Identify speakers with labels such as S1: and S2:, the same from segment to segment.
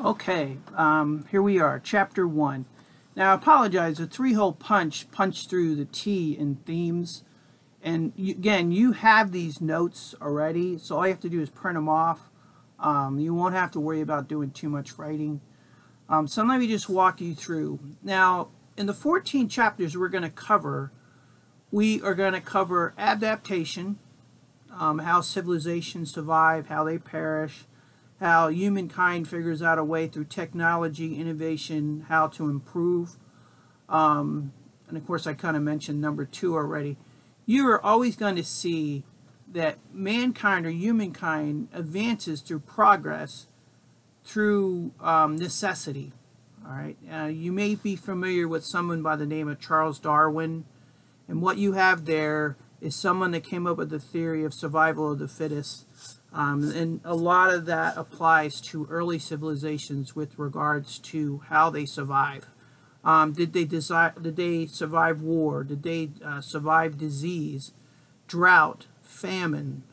S1: Okay, here we are, Chapter 1. Now, I apologize, a three-hole punch punched through the T in themes. And again, you have these notes already, so all you have to do is print them off. You won't have to worry about doing too much writing. So let me just walk you through. Now, in the 14 chapters we are going to cover adaptation, how civilizations survive, how they perish, how humankind figures out a way through technology, innovation, how to improve. And of course, I kind of mentioned number 2 already. You are always going to see that mankind or humankind advances through progress, through necessity. All right. You may be familiar with someone by the name of Charles Darwin, and what you have there is someone that came up with the theory of survival of the fittest. And a lot of that applies to early civilizations with regards to how they survive. Did they survive war? Did they survive disease, drought, famine,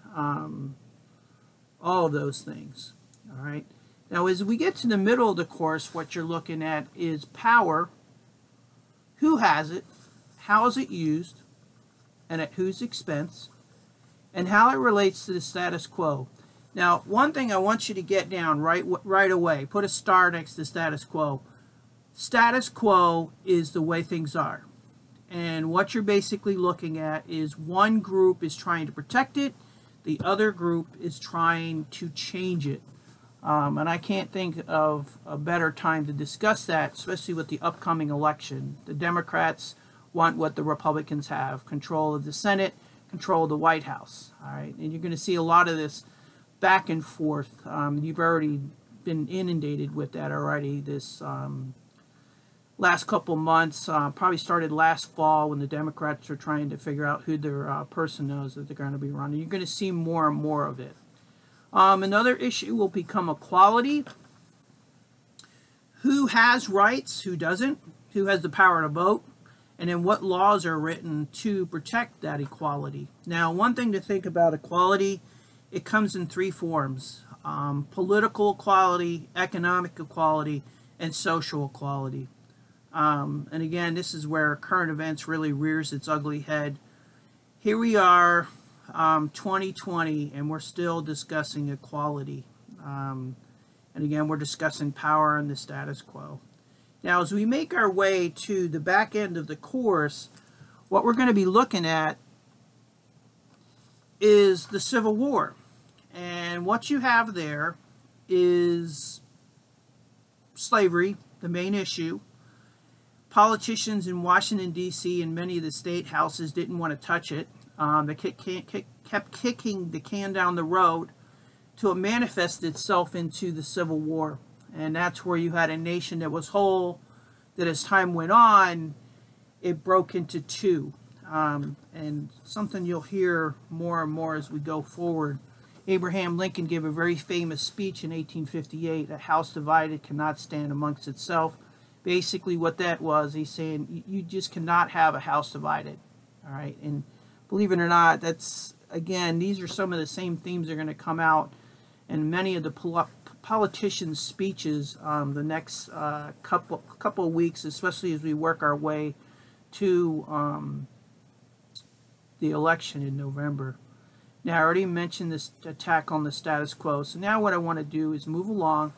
S1: all of those things? All right. Now, as we get to the middle of the course, what you're looking at is power. Who has it? How is it used? And at whose expense? And how it relates to the status quo. Now, one thing I want you to get down right away, put a star next to status quo. Status quo is the way things are. And what you're basically looking at is one group is trying to protect it, the other group is trying to change it. And I can't think of a better time to discuss that, especially with the upcoming election. The Democrats want what the Republicans have, control of the Senate, control of the White House. All right, and you're going to see a lot of this back and forth. You've already been inundated with that already this last couple months. Probably started last fall when the Democrats are trying to figure out who their person is that they're going to be running. You're going to see more and more of it. Another issue will become equality. Who has rights? Who doesn't? Who has the power to vote? And then what laws are written to protect that equality? Now, one thing to think about equality, it comes in 3 forms. Political equality, economic equality, and social equality. And again, this is where current events really rears its ugly head. Here we are, 2020, and we're still discussing equality. And again, we're discussing power and the status quo. Now, as we make our way to the back end of the course, what we're going to be looking at is the Civil War. And what you have there is slavery, the main issue. Politicians in Washington, D.C. and many of the state houses didn't want to touch it. They kept kicking the can down the road till it manifested itself into the Civil War. And that's where you had a nation that was whole, that as time went on, it broke into 2. And something you'll hear more and more as we go forward. Abraham Lincoln gave a very famous speech in 1858, "A house divided cannot stand amongst itself." Basically what that was, he's saying you just cannot have a house divided. All right, and believe it or not, that's, again, these are some of the same themes that are going to come out in many of the politicians' speeches the next couple of weeks, especially as we work our way to the election in November. Now, I already mentioned this attack on the status quo, so now what I want to do is move along.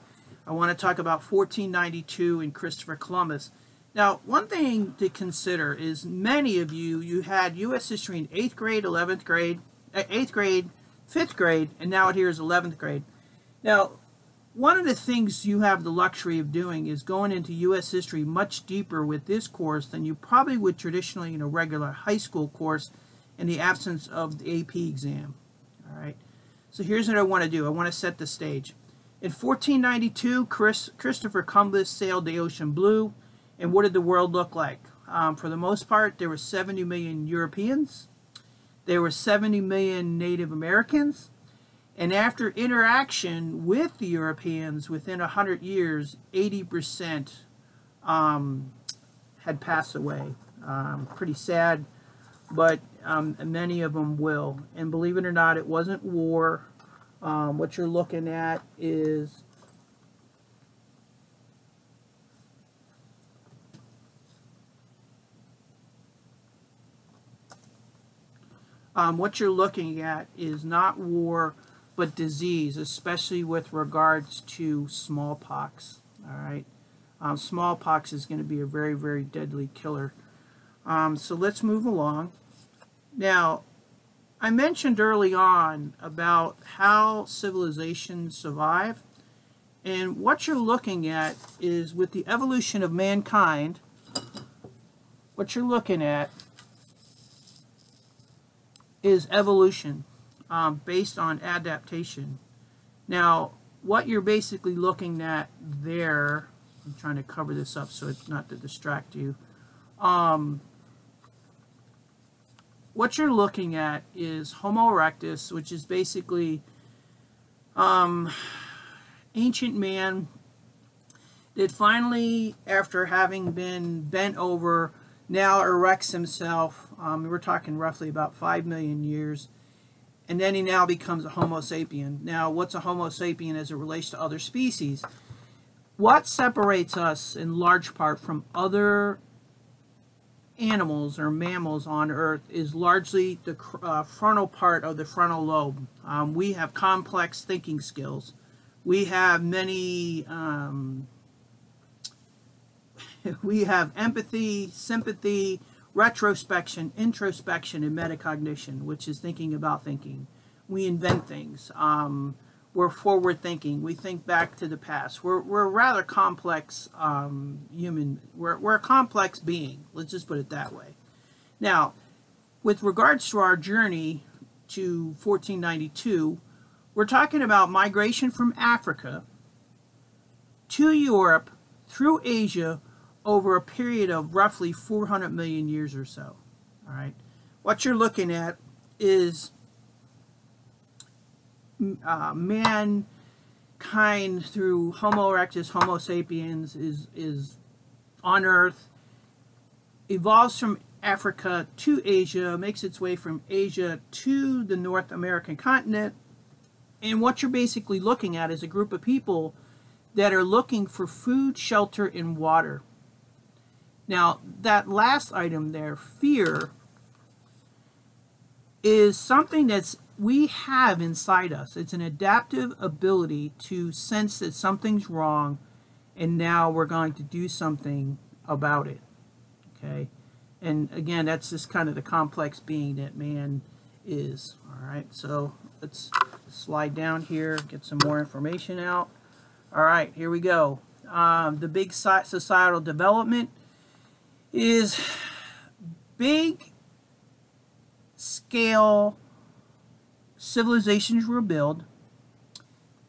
S1: I want to talk about 1492 and Christopher Columbus. Now, one thing to consider is many of you had U.S. history in 8th grade, 11th grade, 8th grade, 5th grade, and now it here is 11th grade. Now, one of the things you have the luxury of doing is going into U.S. history much deeper with this course than you probably would traditionally in a regular high school course in the absence of the AP exam. All right. So here's what I want to do. I want to set the stage. In 1492, Christopher Columbus sailed the ocean blue. And what did the world look like? For the most part, there were 70 million Europeans. There were 70 million Native Americans. And after interaction with the Europeans, within 100 years, 80% had passed away. Pretty sad, but many of them will. And believe it or not, it wasn't war. What you're looking at is what you're looking at is not war, but disease, especially with regards to smallpox. All right, smallpox is going to be a very, very deadly killer. So let's move along. Now, I mentioned early on about how civilizations survive, and what you're looking at is with the evolution of mankind, what you're looking at is evolution based on adaptation. Now, what you're basically looking at there, I'm trying to cover this up so it's not to distract you. What you're looking at is Homo erectus, which is basically ancient man that finally, after having been bent over, now erects himself. We're talking roughly about 5 million years. And then he now becomes a Homo sapien. Now, what's a Homo sapien as it relates to other species? What separates us in large part from other animals or mammals on Earth is largely the frontal part of the frontal lobe. We have complex thinking skills. We have many, we have empathy, sympathy, retrospection, introspection, and metacognition, which is thinking about thinking. We invent things. We're forward thinking. We think back to the past. We're a rather complex human. We're a complex being. Let's just put it that way. Now, with regards to our journey to 1492, we're talking about migration from Africa to Europe through Asia over a period of roughly 400 million years or so. All right. What you're looking at is mankind through Homo erectus, Homo sapiens is on Earth, evolves from Africa to Asia, makes its way from Asia to the North American continent, and what you're basically looking at is a group of people that are looking for food, shelter, and water. Now, that last item there, fear, is something that's we have inside us. It's an adaptive ability to sense that something's wrong, and now we're going to do something about it. Okay? And again, that's just kind of the complex being that man is. All right, so let's slide down here, get some more information out. All right, here we go. The big societal development is big scale civilizations were built.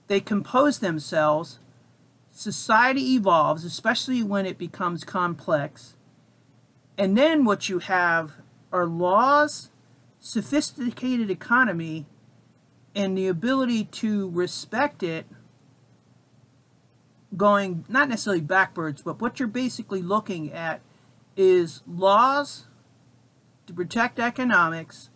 S1: They compose themselves. Society evolves, especially when it becomes complex. And then what you have are laws, sophisticated economy, and the ability to respect it going not necessarily backwards, but what you're basically looking at is laws to protect economics,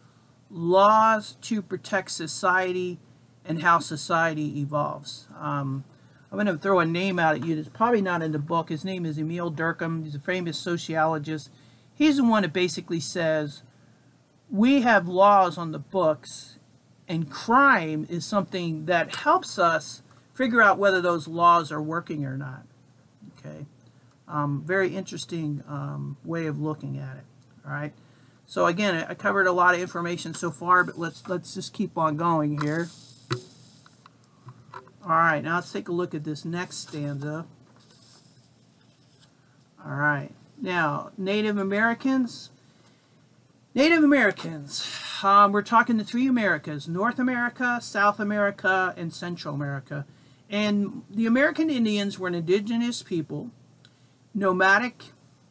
S1: laws to protect society, and how society evolves. I'm going to throw a name out at you that's probably not in the book. His name is Emil Durkheim. He's a famous sociologist. He's the one that basically says we have laws on the books, and crime is something that helps us figure out whether those laws are working or not. Okay, very interesting way of looking at it. All right. So again, I covered a lot of information so far, but let's just keep on going here. All right, now let's take a look at this next stanza. All right, now Native Americans. Native Americans. We're talking the three Americas: North America, South America, and Central America. And the American Indians were an indigenous people, nomadic,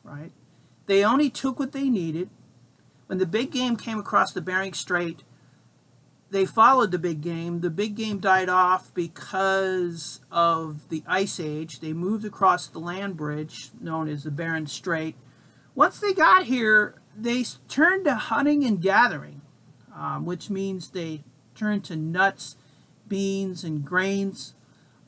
S1: right? They only took what they needed. When the big game came across the Bering Strait, they followed the big game. The big game died off because of the Ice Age. They moved across the land bridge known as the Bering Strait. Once they got here, they turned to hunting and gathering, which means they turned to nuts, beans, and grains.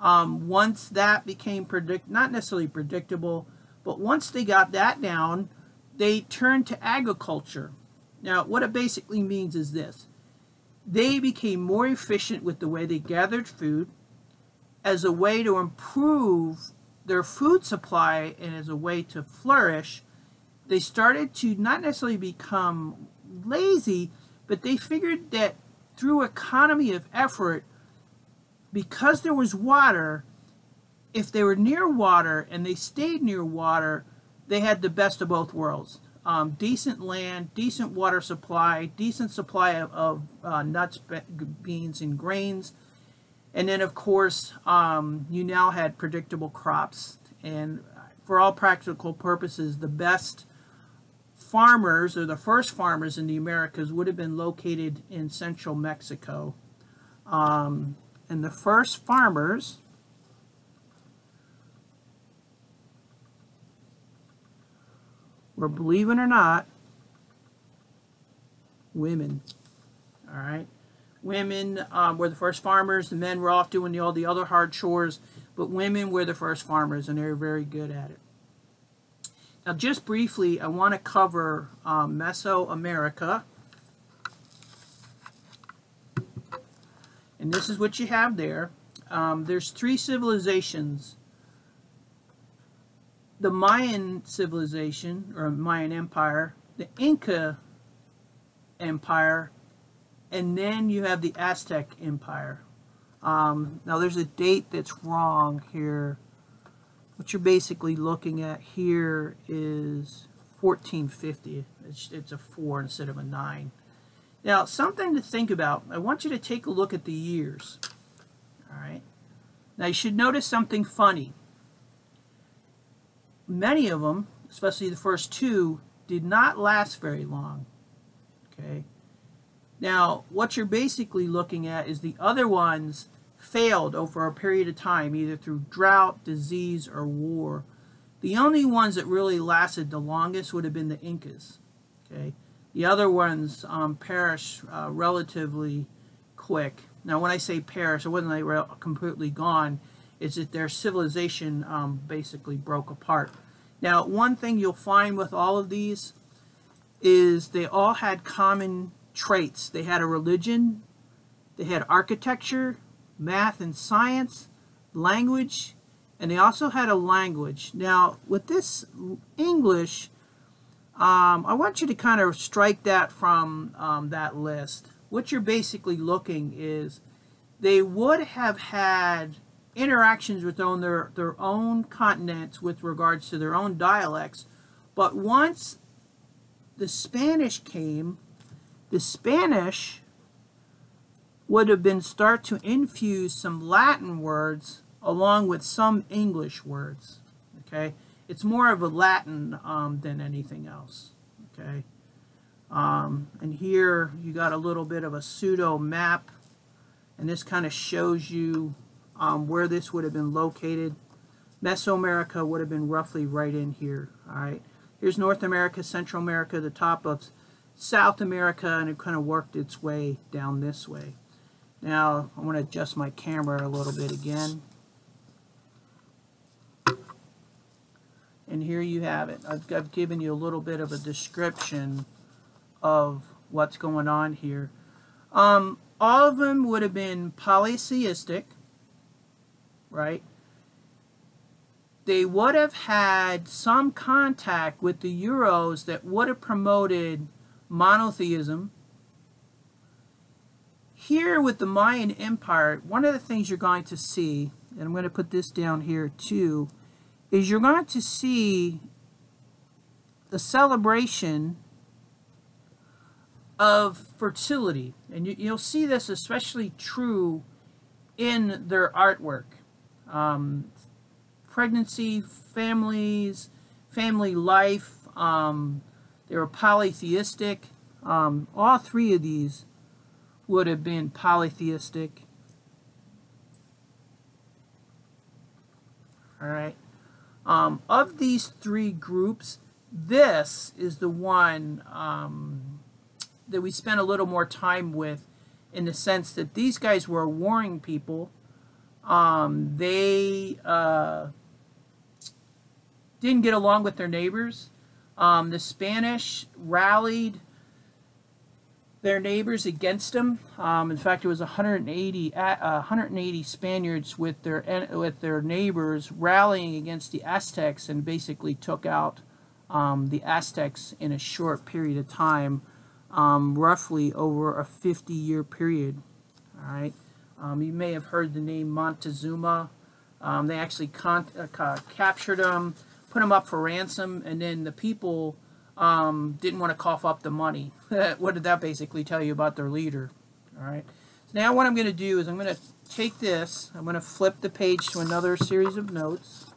S1: Once that became not necessarily predictable, but once they got that down, they turned to agriculture. Now, what it basically means is this. They became more efficient with the way they gathered food as a way to improve their food supply and as a way to flourish. They started to not necessarily become lazy, but they figured that through economy of effort, because there was water, if they were near water and they stayed near water, they had the best of both worlds. Decent land, decent water supply, decent supply of nuts, beans, and grains. And then, of course, you now had predictable crops. And for all practical purposes, the best farmers, or the first farmers in the Americas, would have been located in central Mexico. And the first farmers were, believe it or not, women. All right, women were the first farmers. The men were off doing all the other hard chores, but women were the first farmers, and they were very good at it. Now, just briefly, I want to cover Mesoamerica. And this is what you have there. There's three civilizations. The Mayan civilization, or Mayan Empire, the Inca Empire, and then you have the Aztec Empire. Now, there's a date that's wrong here. What you're basically looking at here is 1450. It's a 4 instead of a 9. Now, something to think about. I want you to take a look at the years. All right. Now, you should notice something funny. Many of them, especially the first two, did not last very long. Okay. Now, what you're basically looking at is the other ones failed over a period of time, either through drought, disease, or war. The only ones that really lasted the longest would have been the Incas. Okay. The other ones perished relatively quick. Now, when I say perish, it wasn't like they were completely gone. It's that their civilization basically broke apart. Now, one thing you'll find with all of these is they all had common traits. They had a religion, they had architecture, math and science, language, and they also had a language. Now, with this English, I want you to kind of strike that from that list. What you're basically looking is they would have had interactions with their own continents with regards to their own dialects, but once the Spanish came, the Spanish would have been start to infuse some Latin words along with some English words. Okay, it's more of a Latin than anything else. Okay, and here you got a little bit of a pseudo map, and this kind of shows you where this would have been located. Mesoamerica would have been roughly right in here. All right, here's North America, Central America, the top of South America, and it kind of worked its way down this way. Now, I'm going to adjust my camera a little bit again. And here you have it. I've given you a little bit of a description of what's going on here. All of them would have been polytheistic, right? They would have had some contact with the Euros that would have promoted monotheism. Here with the Mayan Empire, one of the things you're going to see, and I'm going to put this down here too, is you're going to see the celebration of fertility. And you'll see this especially true in their artwork. Pregnancy, families, family life, they were polytheistic. All three of these would have been polytheistic. All right. Of these three groups, this is the one that we spent a little more time with, in the sense that these guys were warring people. They didn't get along with their neighbors. The Spanish rallied their neighbors against them. In fact, it was 180 Spaniards with their neighbors rallying against the Aztecs, and basically took out the Aztecs in a short period of time, roughly over a 50-year period. All right, you may have heard the name Montezuma. They actually captured him, put him up for ransom, and then the people didn't want to cough up the money. What did that basically tell you about their leader? All right. So now what I'm going to do is I'm going to take this, I'm going to flip the page to another series of notes.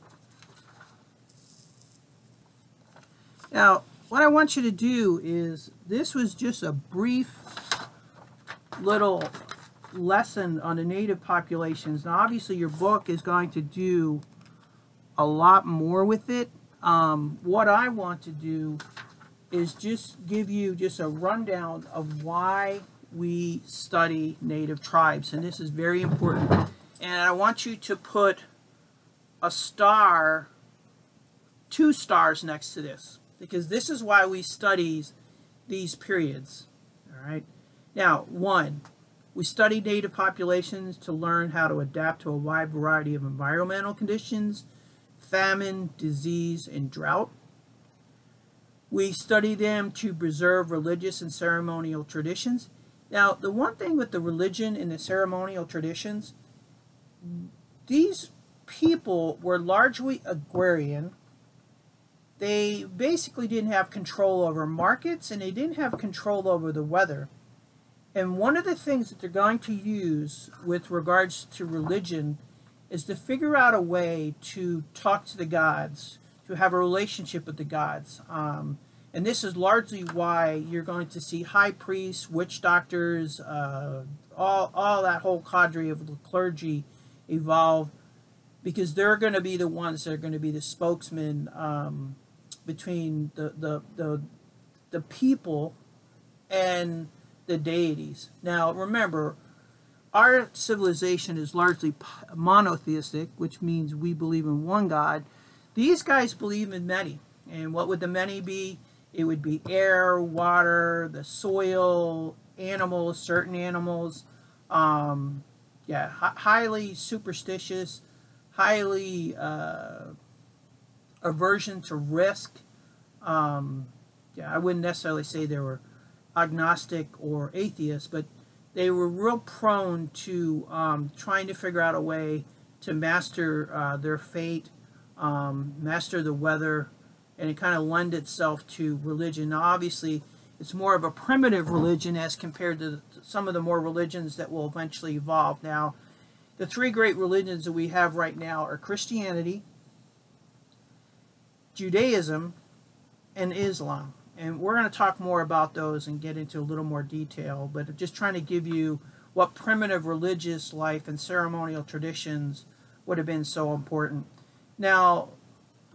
S1: Now, what I want you to do is, this was just a brief little lesson on the native populations. Now, obviously, your book is going to do a lot more with it. What I want to do is just give you just a rundown of why we study native tribes, and this is very important. And I want you to put a star, 2 stars next to this, because this is why we study these periods. All right. Now, 1, we study native populations to learn how to adapt to a wide variety of environmental conditions, famine, disease, and drought. We study them to preserve religious and ceremonial traditions. Now, the one thing with the religion and the ceremonial traditions, these people were largely agrarian. They basically didn't have control over markets, and they didn't have control over the weather. And one of the things that they're going to use with regards to religion is to figure out a way to talk to the gods, to have a relationship with the gods. And this is largely why you're going to see high priests, witch doctors, all that whole cadre of the clergy evolve, because they're going to be the ones that are going to be the spokesmen between the people and the deities. Now, remember, our civilization is largely monotheistic, which means we believe in one God. These guys believe in many. And what would the many be? It would be air, water, the soil, animals, certain animals. Highly superstitious, highly aversion to risk. I wouldn't necessarily say they were agnostic or atheist, but they were real prone to trying to figure out a way to master their fate, master the weather, and it kind of lend itself to religion. Now, obviously, it's more of a primitive religion as compared to some of the more religions that will eventually evolve. Now, the 3 great religions that we have right now are Christianity, Judaism, and Islam. And we're going to talk more about those and get into a little more detail, but just trying to give you what primitive religious life and ceremonial traditions would have been so important. Now,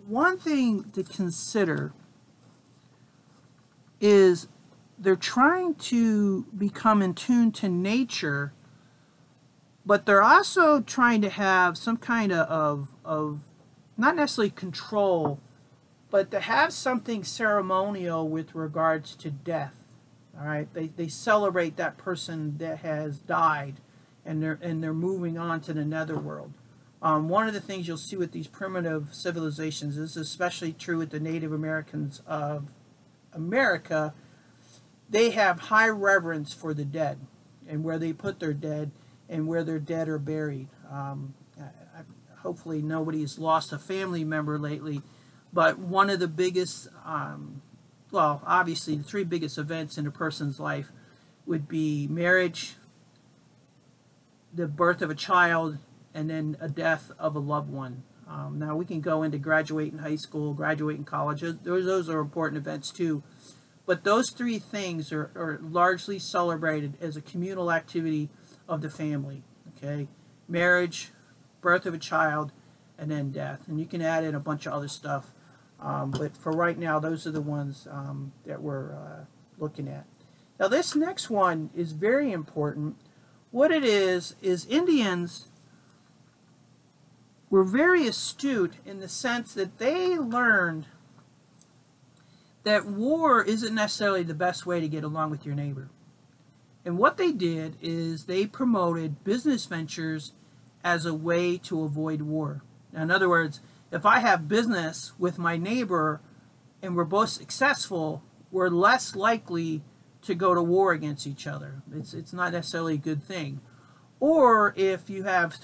S1: one thing to consider is they're trying to become in tune to nature, but they're also trying to have some kind of not necessarily control, but to have something ceremonial with regards to death. All right, they celebrate that person that has died, and they're moving on to the netherworld. One of the things you'll see with these primitive civilizations, this is especially true with the Native Americans of America, they have high reverence for the dead and where they put their dead and where their dead are buried. Hopefully nobody's lost a family member lately, but one of the biggest, well, obviously the 3 biggest events in a person's life would be marriage, the birth of a child, and then a death of a loved one. Now, we can go into graduating high school, graduating college. Those are important events too. But those 3 things are largely celebrated as a communal activity of the family. Okay, marriage, birth of a child, and then death. And you can add in a bunch of other stuff. But for right now, those are the ones that we're looking at. Now, this next one is very important. What it is Indians were very astute in the sense that they learned that war isn't necessarily the best way to get along with your neighbor. And what they did is they promoted business ventures as a way to avoid war. Now, in other words, if I have business with my neighbor and we're both successful, we're less likely to go to war against each other. It's not necessarily a good thing. Or if you have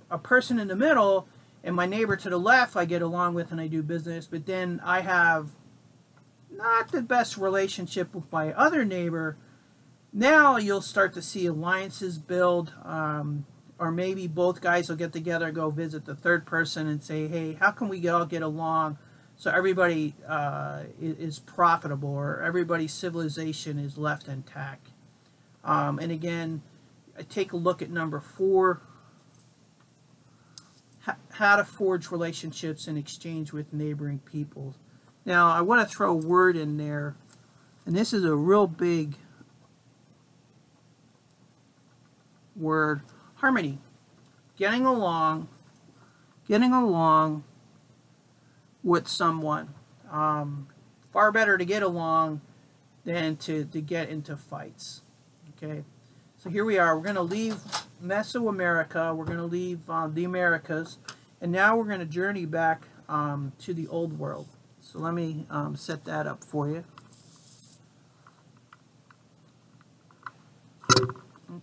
S1: a person in the middle, and my neighbor to the left I get along with and I do business, but then I have not the best relationship with my other neighbor, now you'll start to see alliances build, or maybe both guys will get together, go visit the third person and say, hey, how can we all get along so everybody is profitable, or everybody's civilization is left intact. And again, I take a look at number 4, how to forge relationships and exchange with neighboring peoples. Now, I want to throw a word in there, and this is a real big word: harmony. Getting along with someone. Far better to get along than to get into fights. Okay, so here we are. We're going to leave Mesoamerica. We're going to leave the Americas, and now we're going to journey back to the old world. So let me set that up for you.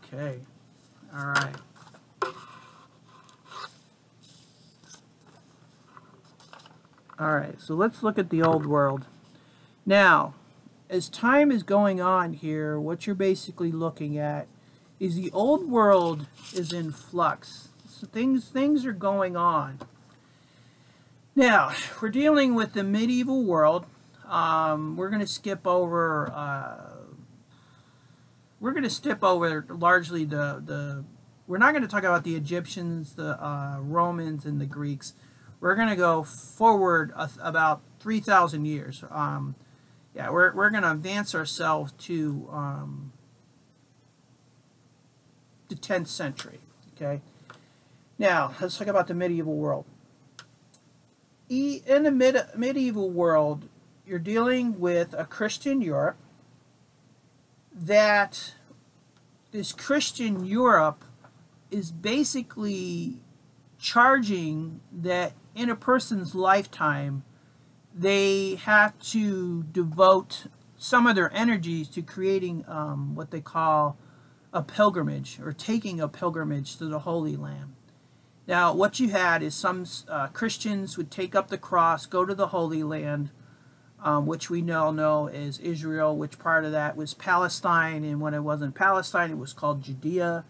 S1: Okay, all right. All right, so let's look at the old world. Now, as time is going on here, what you're basically looking at is the old world is in flux. So things are going on. Now, we're dealing with the medieval world. We're going to skip over. Largely the. We're not going to talk about the Egyptians, the Romans, and the Greeks. We're going to go forward about 3,000 years. Yeah, we're going to advance ourselves to the 10th century. Okay. Now, let's talk about the medieval world. In the medieval world, you're dealing with a Christian Europe. That this Christian Europe is basically charging that in a person's lifetime, they have to devote some of their energies to creating what they call a pilgrimage, or taking a pilgrimage to the Holy Land. Now, what you had is some Christians would take up the cross, go to the Holy Land, which we now know as Israel, which part of that was Palestine, and when it wasn't Palestine, it was called Judea.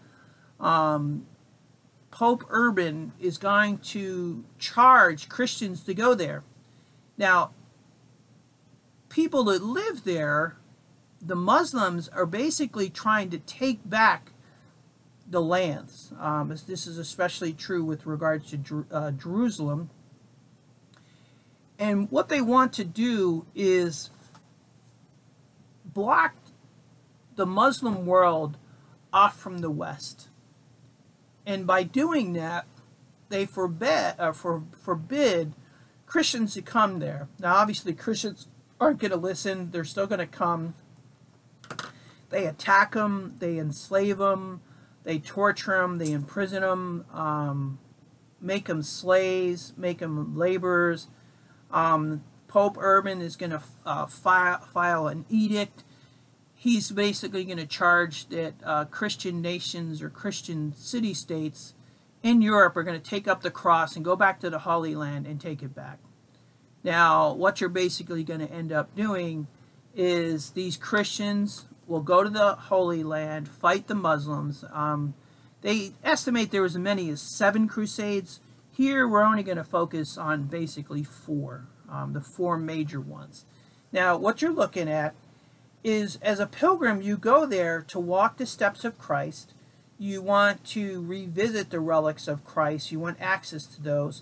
S1: Pope Urban is going to charge Christians to go there. Now, people that live there, the Muslims, are basically trying to take back the lands. This is especially true with regards to Jerusalem. And what they want to do is block the Muslim world off from the West. And by doing that, they forbid Christians to come there. Now, obviously, Christians aren't going to listen. They're still going to come. They attack them. They enslave them. They torture them. They imprison them. Make them slaves. Make them laborers. Pope Urban is going to file an edict. He's basically going to charge that Christian nations or Christian city-states in Europe are going to take up the cross and go back to the Holy Land and take it back. Now, what you're basically going to end up doing is these Christians will go to the Holy Land, fight the Muslims. They estimate there was as many as 7 crusades. Here, we're only going to focus on basically 4, the 4 major ones. Now, what you're looking at is, as a pilgrim, you go there to walk the steps of Christ. You want to revisit the relics of Christ. You want access to those.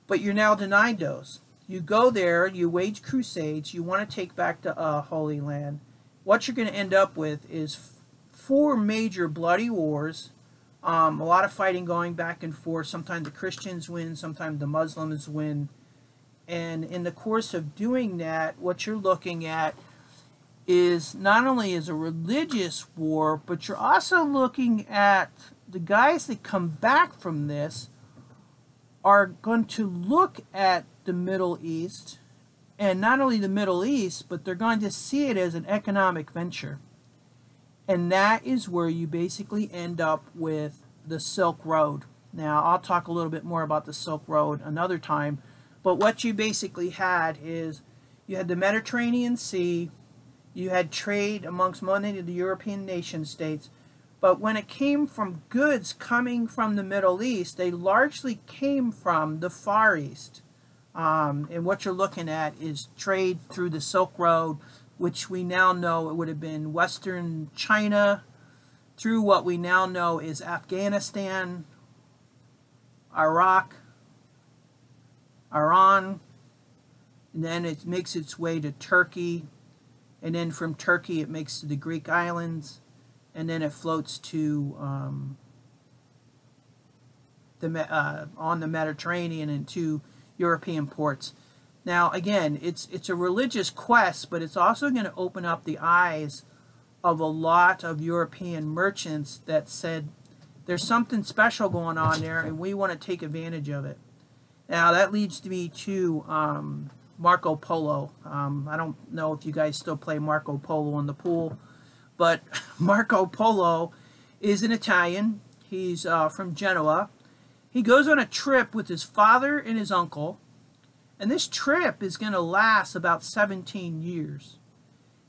S1: But you're now denied those. You go there, you wage crusades, you want to take back the Holy Land. What you're going to end up with is 4 major bloody wars, a lot of fighting going back and forth. Sometimes the Christians win, sometimes the Muslims win. And in the course of doing that, what you're looking at is not only as a religious war, but you're also looking at the guys that come back from this are going to look at the Middle East, and not only the Middle East, but they're going to see it as an economic venture. And that is where you basically end up with the Silk Road. Now, I'll talk a little bit more about the Silk Road another time, but what you basically had is you had the Mediterranean Sea, you had trade amongst many of the European nation states, but when it came from goods coming from the Middle East, they largely came from the Far East. And what you're looking at is trade through the Silk Road, which we now know it would have been Western China, through what we now know is Afghanistan, Iraq, Iran, and then it makes its way to Turkey, and then from Turkey it makes to the Greek islands, and then it floats to on the Mediterranean and to European ports. Now again, it's a religious quest, but it's also going to open up the eyes of a lot of European merchants that said there's something special going on there and we want to take advantage of it. Now that leads me to Marco Polo. I don't know if you guys still play Marco Polo in the pool, but Marco Polo is an Italian. He's from Genoa. He goes on a trip with his father and his uncle, and this trip is going to last about 17 years.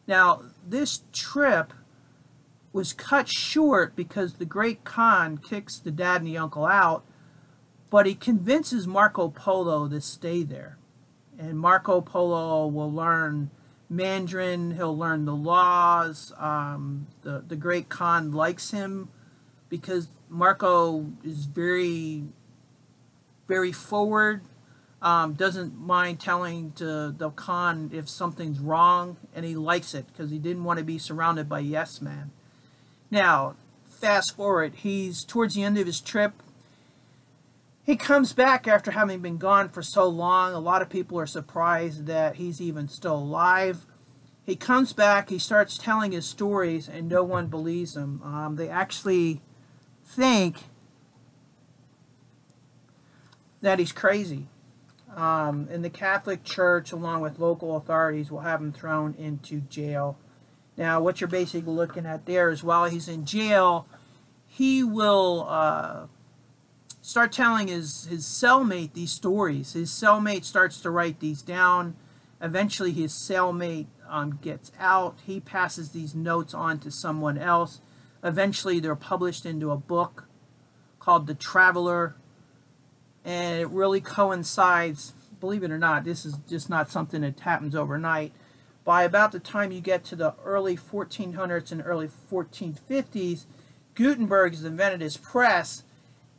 S1: Now, this trip was cut short because the Great Khan kicks the dad and the uncle out, but he convinces Marco Polo to stay there. And Marco Polo will learn Mandarin, he'll learn the laws. The Great Khan likes him because Marco is very, very forward, doesn't mind telling to the Khan if something's wrong, and he likes it because he didn't want to be surrounded by yes men. Now, fast forward, he's towards the end of his trip. He comes back after having been gone for so long. A lot of people are surprised that he's even still alive. He comes back, he starts telling his stories, and no one believes him. They actually think that he's crazy. And the Catholic Church, along with local authorities, will have him thrown into jail. Now, what you're basically looking at there is while he's in jail, he will start telling his cellmate these stories. His cellmate starts to write these down. Eventually, his cellmate gets out. He passes these notes on to someone else. Eventually, they're published into a book called The Traveler. And it really coincides, believe it or not, this is just not something that happens overnight. By about the time you get to the early 1400s and early 1450s, Gutenberg has invented his press,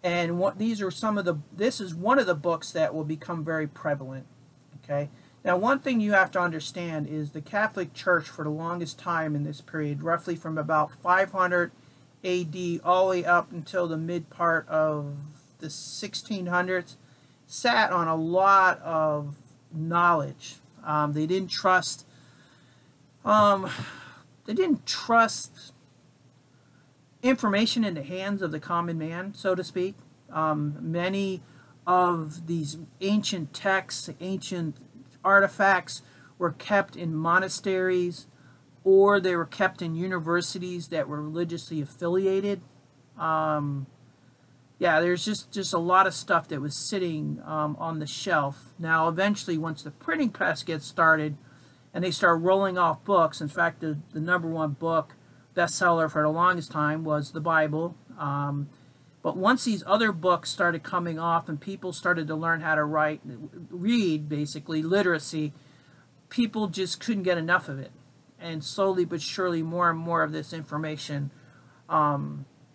S1: and this is one of the books that will become very prevalent. Okay. Now, one thing you have to understand is the Catholic Church, for the longest time in this period, roughly from about 500 A.D. all the way up until the mid part of the 1600s, sat on a lot of knowledge. They didn't trust information in the hands of the common man, so to speak. Many of these ancient texts, ancient artifacts were kept in monasteries, or they were kept in universities that were religiously affiliated. Yeah, there's just a lot of stuff that was sitting on the shelf. Now, eventually, once the printing press gets started and they start rolling off books, in fact, the #1 book bestseller for the longest time was the Bible. But once these other books started coming off and people started to learn how to read, basically, literacy, people just couldn't get enough of it. And slowly but surely, more and more of this information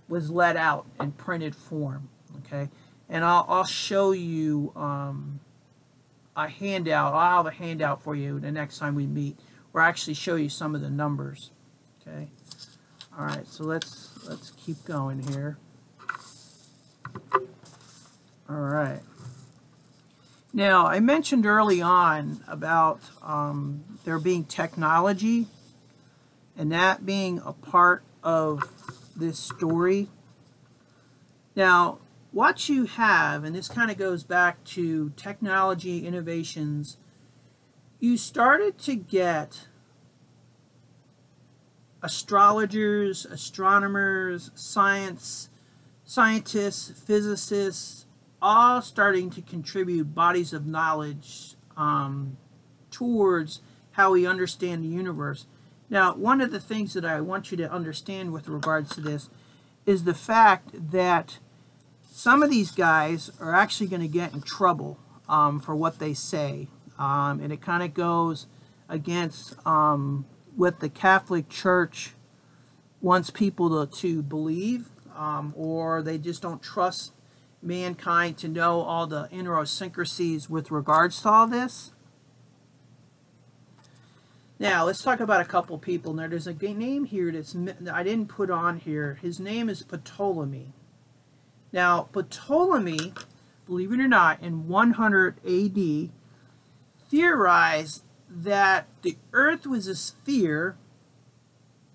S1: was let out in printed form. Okay, and I'll show you a handout. I'll have a handout for you the next time we meet, where I actually show you some of the numbers. Okay, all right. So let's keep going here. All right. Now, I mentioned early on about there being technology and that being a part of this story. Now, what you have, and this kind of goes back to technology innovations, you started to get astrologers, astronomers, scientists, physicists, all starting to contribute bodies of knowledge towards how we understand the universe. Now, one of the things that I want you to understand with regards to this is the fact that some of these guys are actually going to get in trouble for what they say. And it kind of goes against what the Catholic Church wants people to believe, or they just don't trust mankind to know all the idiosyncrasies with regards to all this. Now, let's talk about a couple people. Now, there's a name here that I didn't put on here. His name is Ptolemy. Now, Ptolemy, believe it or not, in 100 AD, theorized that the Earth was a sphere,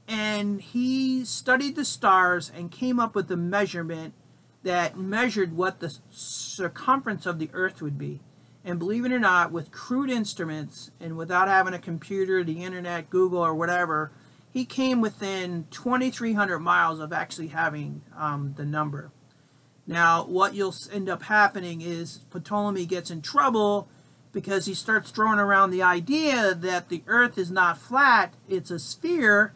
S1: and he studied the stars and came up with a measurement that measured what the circumference of the Earth would be. And believe it or not, with crude instruments and without having a computer, the internet, Google, or whatever, he came within 2,300 miles of actually having the number. Now, what you'll end up happening is Ptolemy gets in trouble because he starts throwing around the idea that the Earth is not flat, it's a sphere,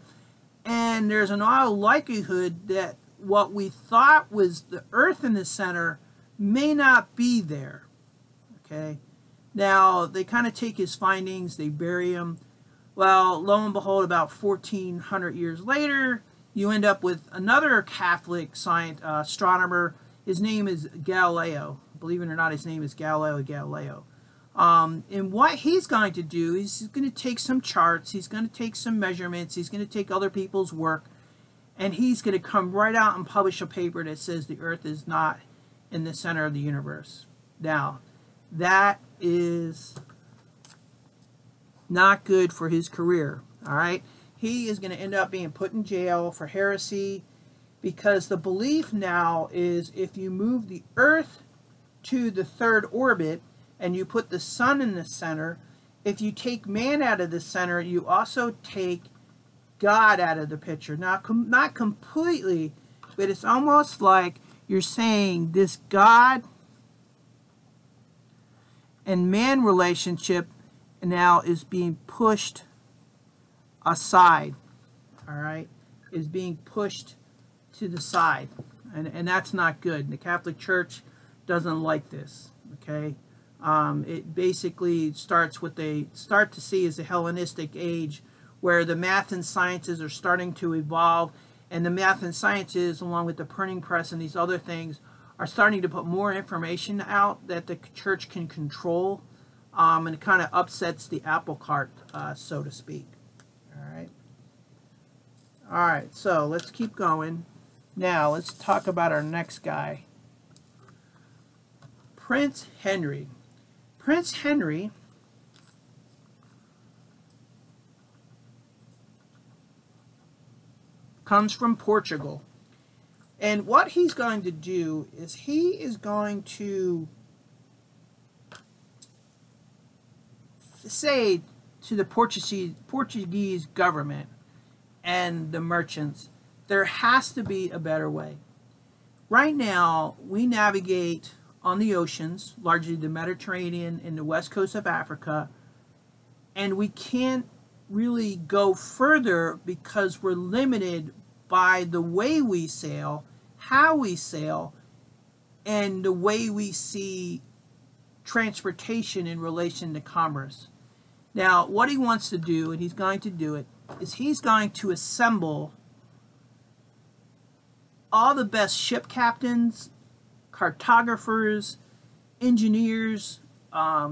S1: and there's an all likelihood that what we thought was the Earth in the center may not be there. Okay, now they kind of take his findings, they bury him. Well, lo and behold, about 1,400 years later, you end up with another Catholic astronomer. His name is Galileo. Believe it or not, his name is Galileo Galileo. And what he's going to do is he's going to take some charts, he's going to take some measurements, he's going to take other people's work, and he's going to come right out and publish a paper that says the Earth is not in the center of the universe. Now, that is not good for his career, all right? He is going to end up being put in jail for heresy, because the belief now is if you move the Earth to the third orbit and you put the sun in the center, if you take man out of the center, you also take God out of the picture. Now, not completely, but it's almost like you're saying this God and man relationship now is being pushed aside, all right, is being pushed to the side, and that's not good. The Catholic Church doesn't like this, okay? It basically starts what they start to see as a Hellenistic age, where the math and sciences are starting to evolve, and the math and sciences, along with the printing press and these other things, are starting to put more information out that the church can control, and it kind of upsets the apple cart, so to speak. All right, so let's keep going. Now, let's talk about our next guy, Prince Henry. Prince Henry comes from Portugal. And what he's going to do is he is going to say to the Portuguese government and the merchants, there has to be a better way. Right now, we navigate on the oceans, largely the Mediterranean and the west coast of Africa, and we can't really go further because we're limited by the way we sail, how we sail, and the way we see transportation in relation to commerce. Now, what he wants to do, and he's going to do it, is he's going to assemble all the best ship captains, cartographers, engineers,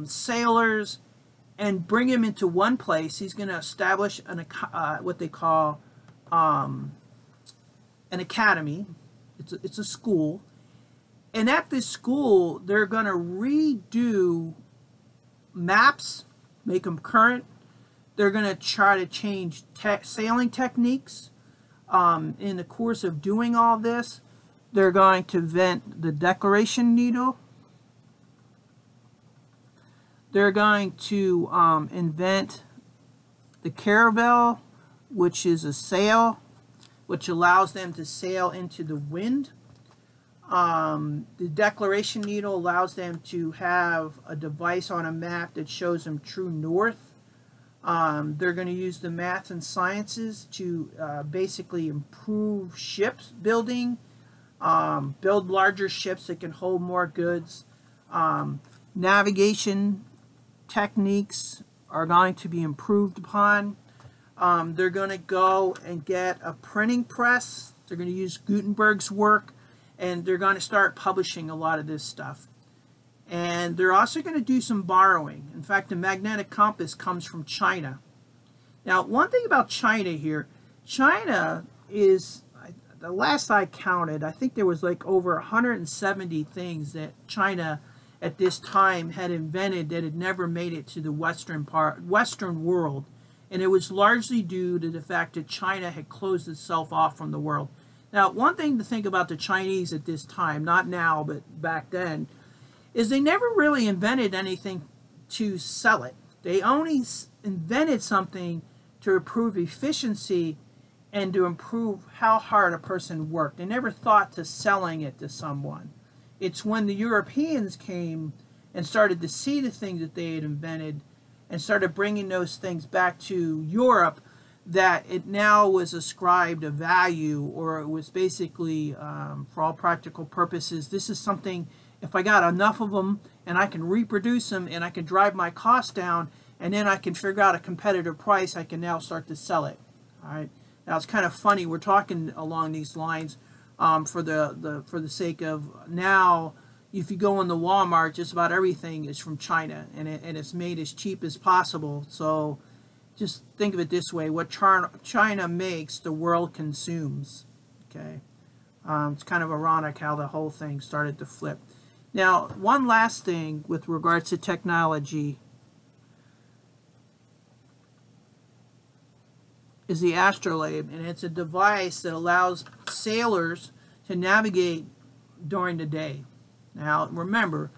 S1: sailors, and bring them into one place. He's going to establish what they call an academy. It's a school. And at this school, they're going to redo maps, make them current. They're going to try to change sailing techniques. In the course of doing all this, they're going to invent the declaration needle. They're going to invent the caravel, which is a sail, which allows them to sail into the wind. The declaration needle allows them to have a device on a map that shows them true north. They're going to use the math and sciences to basically improve ships building, build larger ships that can hold more goods. Navigation techniques are going to be improved upon. They're going to go and get a printing press. They're going to use Gutenberg's work, and they're going to start publishing a lot of this stuff. And they're also going to do some borrowing. In fact, the magnetic compass comes from China. Now, one thing about China here, China is, the last I counted, I think there was like over 170 things that China at this time had invented that had never made it to the Western world. And it was largely due to the fact that China had closed itself off from the world. Now, one thing to think about the Chinese at this time, not now, but back then, is they never really invented anything to sell it. They only invented something to improve efficiency and to improve how hard a person worked. They never thought to selling it to someone. It's when the Europeans came and started to see the things that they had invented and started bringing those things back to Europe that it now was ascribed a value, or it was basically, for all practical purposes, this is something, if I got enough of them and I can reproduce them and I can drive my costs down and then I can figure out a competitive price, I can now start to sell it. All right. Now it's kind of funny, we're talking along these lines for the sake of now, if you go in the Walmart, just about everything is from China, and it's made as cheap as possible. So just think of it this way: what China makes, the world consumes. Okay, it's kind of ironic how the whole thing started to flip. Now, one last thing with regards to technology is the astrolabe, and it's a device that allows sailors to navigate during the day. Now, remember,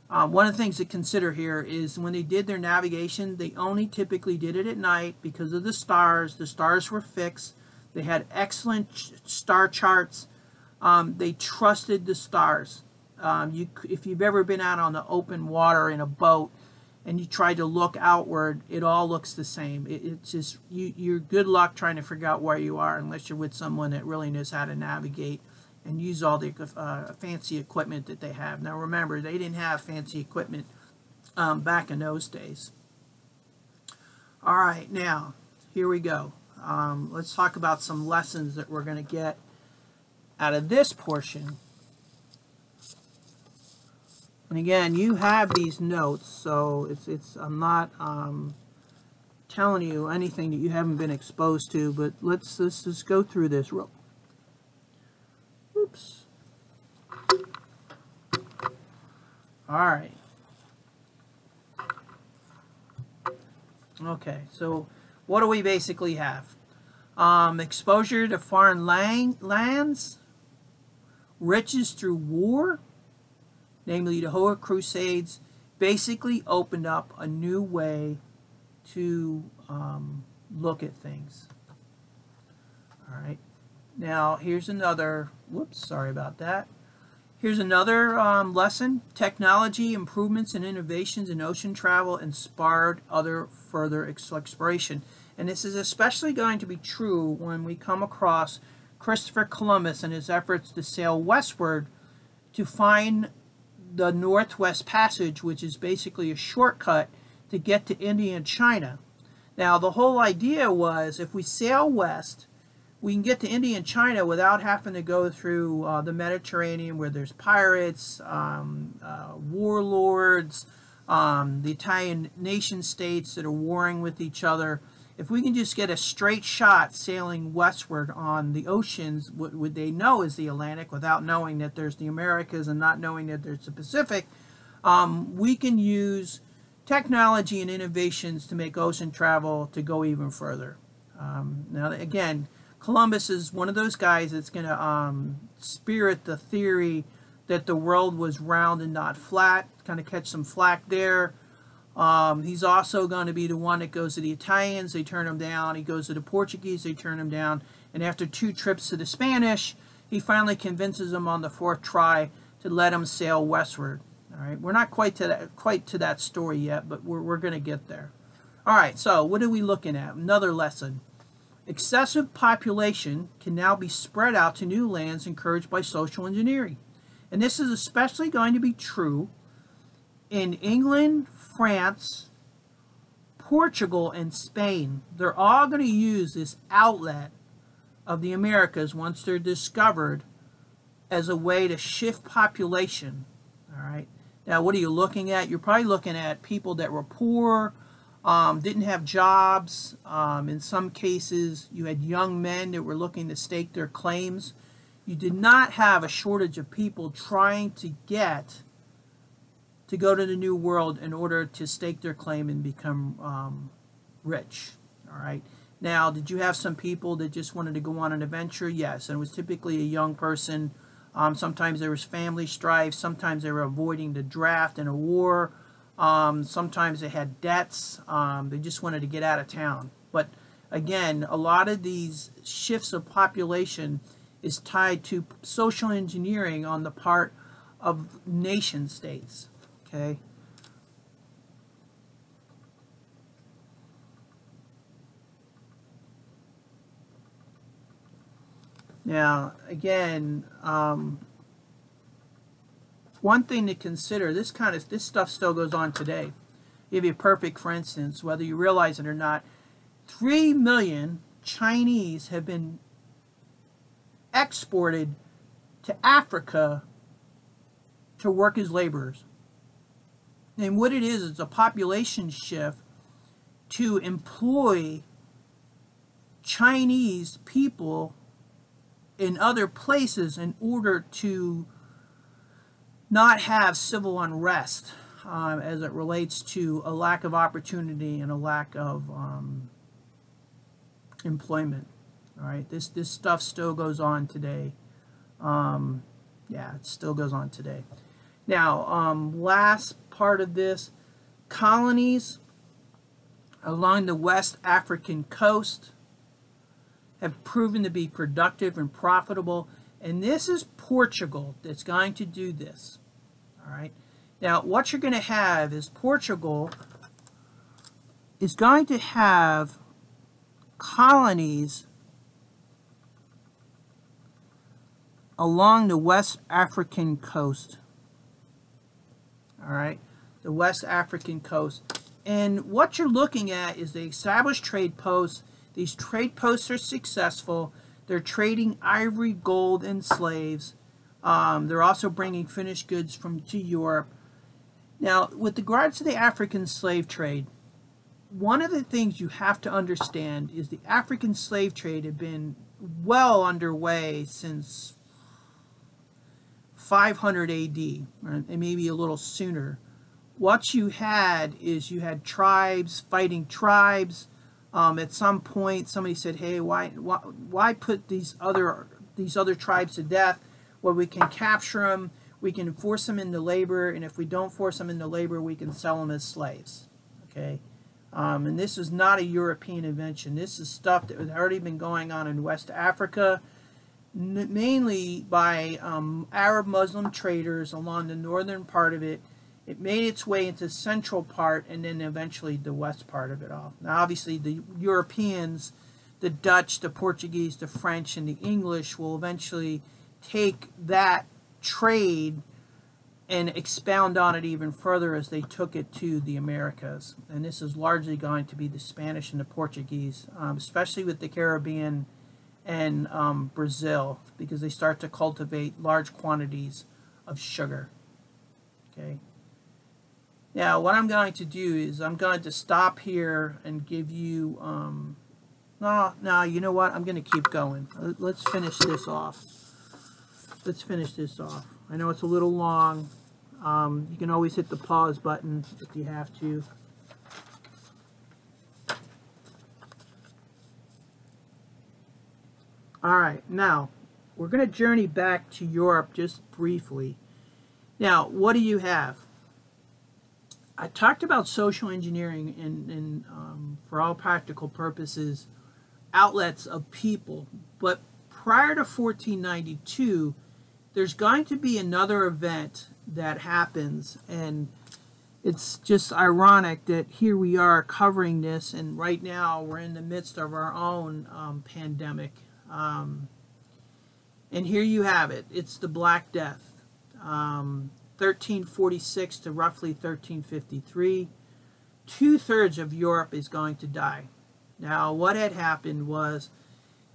S1: one of the things to consider here is when they did their navigation, they only typically did it at night because of the stars. The stars were fixed. They had excellent star charts. They trusted the stars. If you've ever been out on the open water in a boat and you try to look outward, it all looks the same. It's just, you're good luck trying to figure out where you are unless you're with someone that really knows how to navigate and use all the fancy equipment that they have. Now remember, they didn't have fancy equipment back in those days. All right, now, here we go. Let's talk about some lessons that we're going to get out of this portion. And again, you have these notes, so I'm not telling you anything that you haven't been exposed to, but let's just go through this real. Oops. All right. Okay, so what do we basically have? Exposure to foreign lands, riches through war, namely the Holy Crusades, basically opened up a new way to look at things. All right. Now, here's another, whoops, sorry about that. Here's another lesson. Technology improvements and innovations in ocean travel inspired other further exploration. And this is especially going to be true when we come across Christopher Columbus and his efforts to sail westward to find the Northwest Passage, which is basically a shortcut to get to India and China. Now, the whole idea was if we sail west, we can get to India and China without having to go through the Mediterranean, where there's pirates, warlords, the Italian nation states that are warring with each other. If we can just get a straight shot sailing westward on the oceans, what they know is the Atlantic, without knowing that there's the Americas and not knowing that there's the Pacific, we can use technology and innovations to make ocean travel to go even further. Now, again, Columbus is one of those guys that's going to spirit the theory that the world was round and not flat, kind of catch some flack there. He's also going to be the one that goes to the Italians, they turn him down. He goes to the Portuguese, they turn him down. And after 2 trips to the Spanish, he finally convinces them on the 4th try to let him sail westward. All right, we're not quite to that story yet, but we're going to get there. All right, so what are we looking at? Another lesson. Excessive population can now be spread out to new lands encouraged by social engineering. And this is especially going to be true in England, France, Portugal, and Spain. They're all going to use this outlet of the Americas once they're discovered as a way to shift population. All right. Now, what are you looking at? You're probably looking at people that were poor, didn't have jobs. In some cases, you had young men that were looking to stake their claims. You did not have a shortage of people trying to get to go to the New World in order to stake their claim and become rich. All right. Now, did you have some people that just wanted to go on an adventure? Yes, and it was typically a young person. Sometimes there was family strife. Sometimes they were avoiding the draft in a war. Sometimes they had debts. They just wanted to get out of town. But again, a lot of these shifts of population is tied to social engineering on the part of nation states. Okay. Now, again, one thing to consider, this stuff still goes on today. I'll give you a perfect, for instance, whether you realize it or not, 3 million Chinese have been exported to Africa to work as laborers. And what it is a population shift to employ Chinese people in other places in order to not have civil unrest as it relates to a lack of opportunity and a lack of employment. All right, this stuff still goes on today. Yeah, it still goes on today. Now, last part of this, colonies along the West African coast have proven to be productive and profitable, and this is Portugal that's going to do this. All right. Now, what you're going to have is Portugal is going to have colonies along the West African coast. All right, the West African coast. And what you're looking at is they established trade posts. These trade posts are successful. They're trading ivory, gold, and slaves. They're also bringing finished goods to Europe. Now, with regards to the African slave trade, one of the things you have to understand is the African slave trade had been well underway since 500 AD, and maybe a little sooner. What you had is you had tribes fighting tribes. At some point, somebody said, "Hey, why put these other tribes to death? Well, we can capture them, we can force them into labor, and if we don't force them into labor, we can sell them as slaves." Okay, and this is not a European invention. This is stuff that had already been going on in West Africa, mainly by Arab Muslim traders along the northern part of it. It made its way into the central part and then eventually the west part of it all. Now, obviously, the Europeans, the Dutch, the Portuguese, the French, and the English will eventually take that trade and expound on it even further as they took it to the Americas. And this is largely going to be the Spanish and the Portuguese, especially with the Caribbean and Brazil, because they start to cultivate large quantities of sugar. Okay. Now, what I'm going to do is I'm going to stop here and give you, no, you know what? I'm going to keep going. Let's finish this off. Let's finish this off. I know it's a little long, You can always hit the pause button if you have to. Alright, now, we're going to journey back to Europe just briefly. Now, what do you have? I talked about social engineering and for all practical purposes, outlets of people. But prior to 1492, there's going to be another event that happens, and it's just ironic that here we are covering this, and right now we're in the midst of our own pandemic. And here you have it. It's the Black Death. 1346 to roughly 1353. 2/3 of Europe is going to die. Now, what had happened was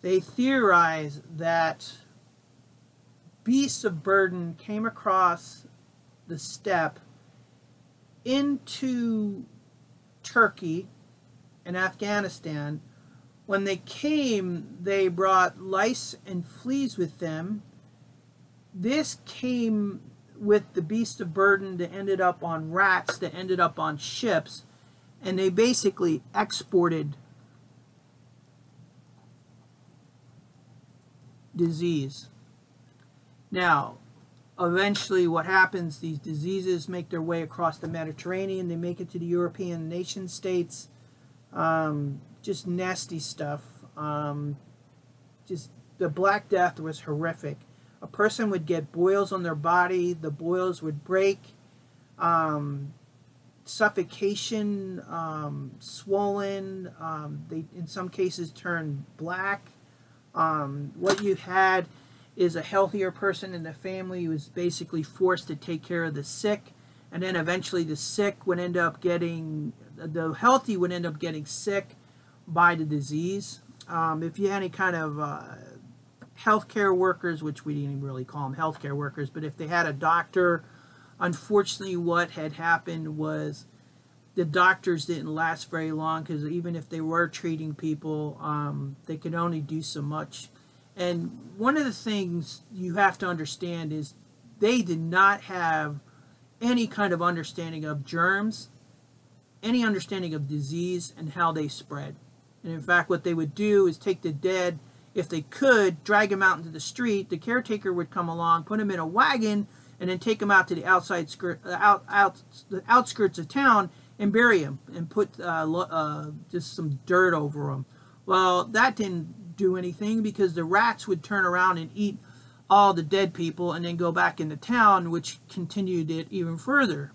S1: they theorized that beasts of burden came across the steppe into Turkey and Afghanistan. When they came, they brought lice and fleas with them. This came with the beast of burden that ended up on rats, that ended up on ships, and they basically exported disease. Now, eventually what happens, these diseases make their way across the Mediterranean, they make it to the European nation states, just nasty stuff. Just the Black Death was horrific. A person would get boils on their body, the boils would break, suffocation, swollen, they in some cases turn black. What you had is a healthier person in the family who was basically forced to take care of the sick, and then eventually the sick would end up getting, the healthy would end up getting sick by the disease. If you had any kind of healthcare workers, which we didn't really call them healthcare workers, but if they had a doctor, unfortunately what had happened was the doctors didn't last very long, because even if they were treating people, they could only do so much. And one of the things you have to understand is they did not have any kind of understanding of germs, any understanding of disease and how they spread. And in fact, what they would do is take the dead, if they could, drag them out into the street. The caretaker would come along, put them in a wagon, and then take them out to the the outskirts of town and bury them and put just some dirt over them. Well, that didn't do anything, because the rats would turn around and eat all the dead people and then go back into town, which continued it even further.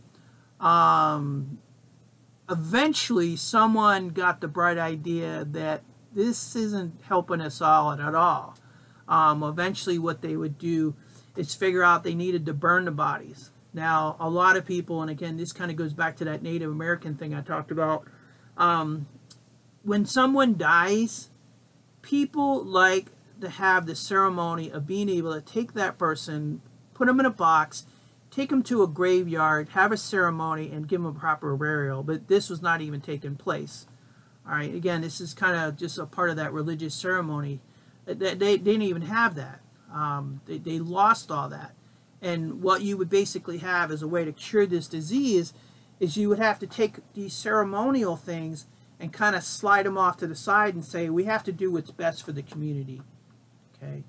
S1: Eventually, someone got the bright idea that this isn't helping us all at all. Eventually, what they would do is figure out they needed to burn the bodies. Now, a lot of people, and again, this kind of goes back to that Native American thing I talked about. When someone dies, people like to have the ceremony of being able to take that person, put them in a box, take them to a graveyard, have a ceremony, and give them a proper burial. But this was not even taking place. All right, again, this is kind of just a part of that religious ceremony. They didn't even have that. They lost all that. And what you would basically have as a way to cure this disease is you would have to take these ceremonial things and kind of slide them off to the side and say, we have to do what's best for the community. Okay.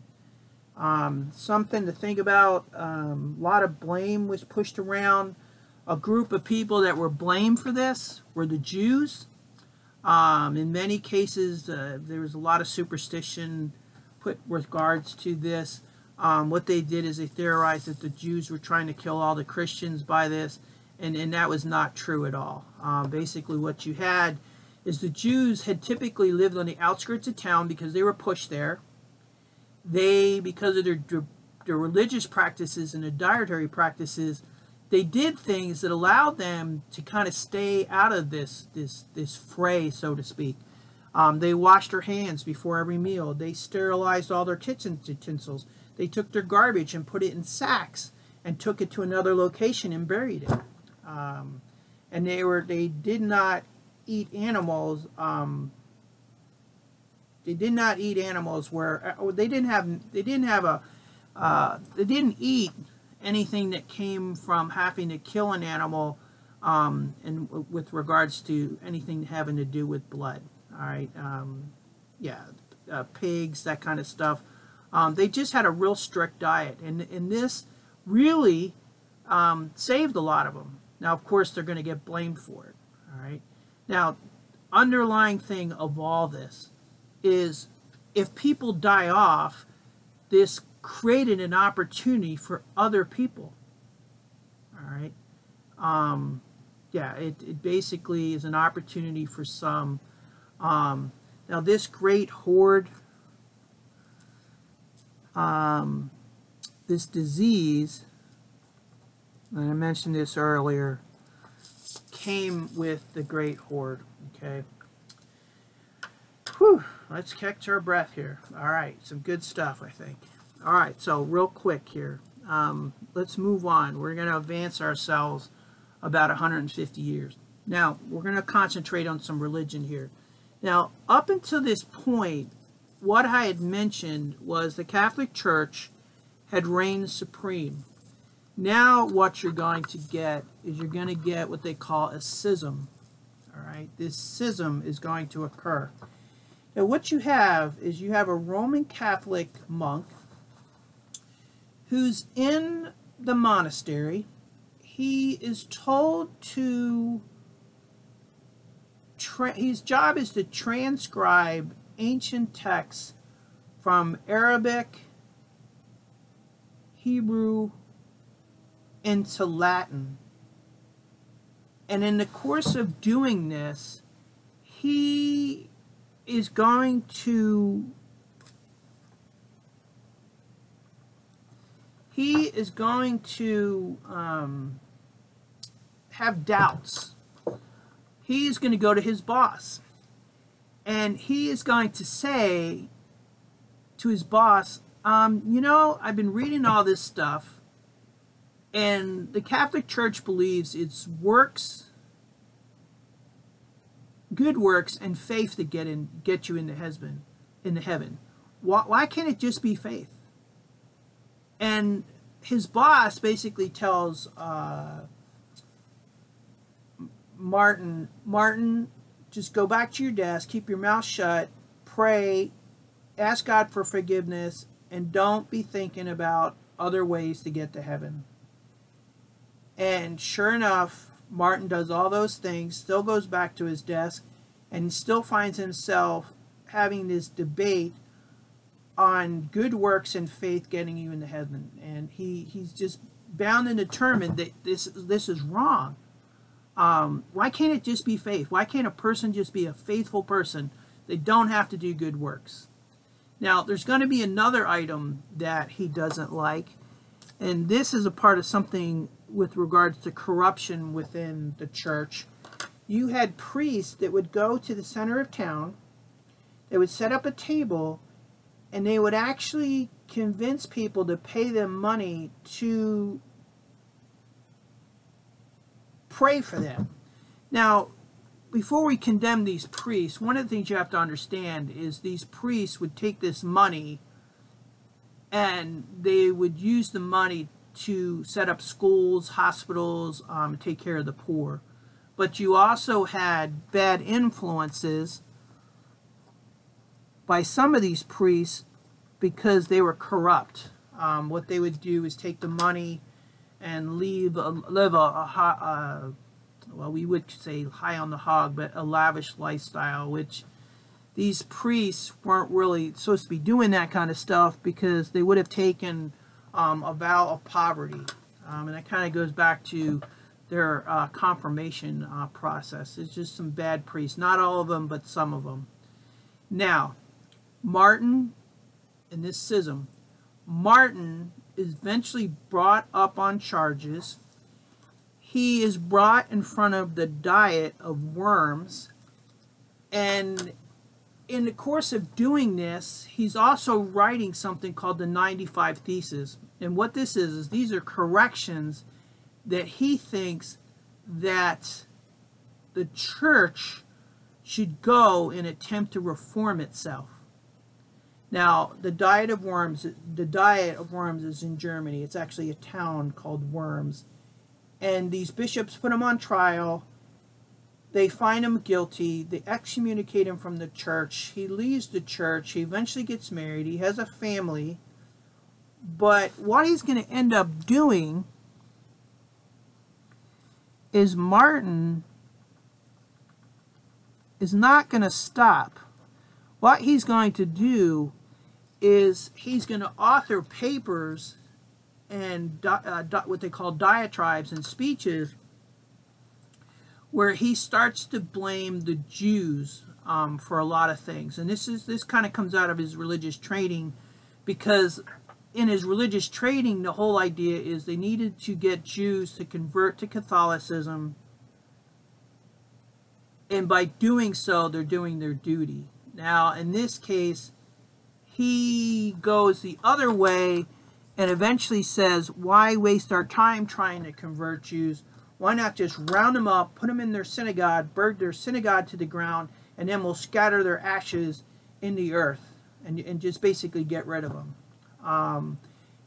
S1: Something to think about. A lot of blame was pushed around. A group of people that were blamed for this were the Jews. In many cases, there was a lot of superstition put with regards to this. What they did is they theorized that the Jews were trying to kill all the Christians by this, and that was not true at all. Basically, what you had is the Jews had typically lived on the outskirts of town because they were pushed there. They, because of their religious practices and their dietary practices, they did things that allowed them to kind of stay out of this fray, so to speak. They washed their hands before every meal. They sterilized all their kitchen utensils. They took their garbage and put it in sacks and took it to another location and buried it. And they did not eat animals. They did not eat animals where they didn't eat anything that came from having to kill an animal, and with regards to anything having to do with blood. All right, yeah, pigs, that kind of stuff. They just had a real strict diet, and this really saved a lot of them. Now, of course, they're going to get blamed for it. All right. Now, underlying thing of all this is if people die off, this created an opportunity for other people. All right. Yeah, it basically is an opportunity for some. Now, this great horde, this disease, and I mentioned this earlier, came with the great horde. Okay. Whew, let's catch our breath here. All right, some good stuff, I think. All right, so real quick here, let's move on. We're going to advance ourselves about 150 years. Now, we're going to concentrate on some religion here. Now, up until this point, what I had mentioned was the Catholic Church had reigned supreme. Now, what you're going to get is you're going to get what they call a schism. All right, this schism is going to occur. Now, what you have is you have a Roman Catholic monk who's in the monastery. He is told to, his job is to transcribe ancient texts from Arabic, Hebrew, into Latin. And in the course of doing this, he is going to have doubts. He's going to go to his boss, and he is going to say to his boss, you know, I've been reading all this stuff, and the Catholic Church believes it's works, good works, and faith to get you into heaven. Why can't it just be faith? And his boss basically tells Martin, just go back to your desk, keep your mouth shut, pray, ask God for forgiveness, and don't be thinking about other ways to get to heaven. And sure enough, Martin does all those things, still goes back to his desk, and he still finds himself having this debate on good works and faith getting you into heaven. And he's just bound and determined that this is wrong. Why can't it just be faith? Why can't a person just be a faithful person? They don't have to do good works. Now, there's going to be another item that he doesn't like, and this is a part of something with regards to corruption within the church. You had priests that would go to the center of town, they would set up a table, and they would actually convince people to pay them money to pray for them. Now, before we condemn these priests, one of the things you have to understand is these priests would take this money and they would use the money to set up schools, hospitals, take care of the poor. But you also had bad influences by some of these priests because they were corrupt. What they would do is take the money and live a well, we would say high on the hog, but a lavish lifestyle, which these priests weren't really supposed to be doing that kind of stuff because they would have taken a vow of poverty. And that kind of goes back to their confirmation process. It's just some bad priests. Not all of them, but some of them. Now, Martin, in this schism, Martin is eventually brought up on charges. He is brought in front of the diet of worms, and in the course of doing this, he's also writing something called the 95 Theses. And what this is these are corrections that he thinks that the church should go and attempt to reform itself. Now, the diet of worms is in Germany. It's actually a town called Worms. And these bishops put him on trial. They find him guilty. They excommunicate him from the church. He leaves the church. He eventually gets married. He has a family. But what he's going to end up doing is Martin is not going to stop. What he's going to do is he's going to author papers and what they call diatribes and speeches where he starts to blame the Jews for a lot of things. And this kind of comes out of his religious training, because in his religious training, the whole idea is they needed to get Jews to convert to Catholicism, and by doing so, they're doing their duty. Now, in this case, he goes the other way and eventually says, why waste our time trying to convert Jews? Why not just round them up, put them in their synagogue, burn their synagogue to the ground, and then we'll scatter their ashes in the earth and just basically get rid of them.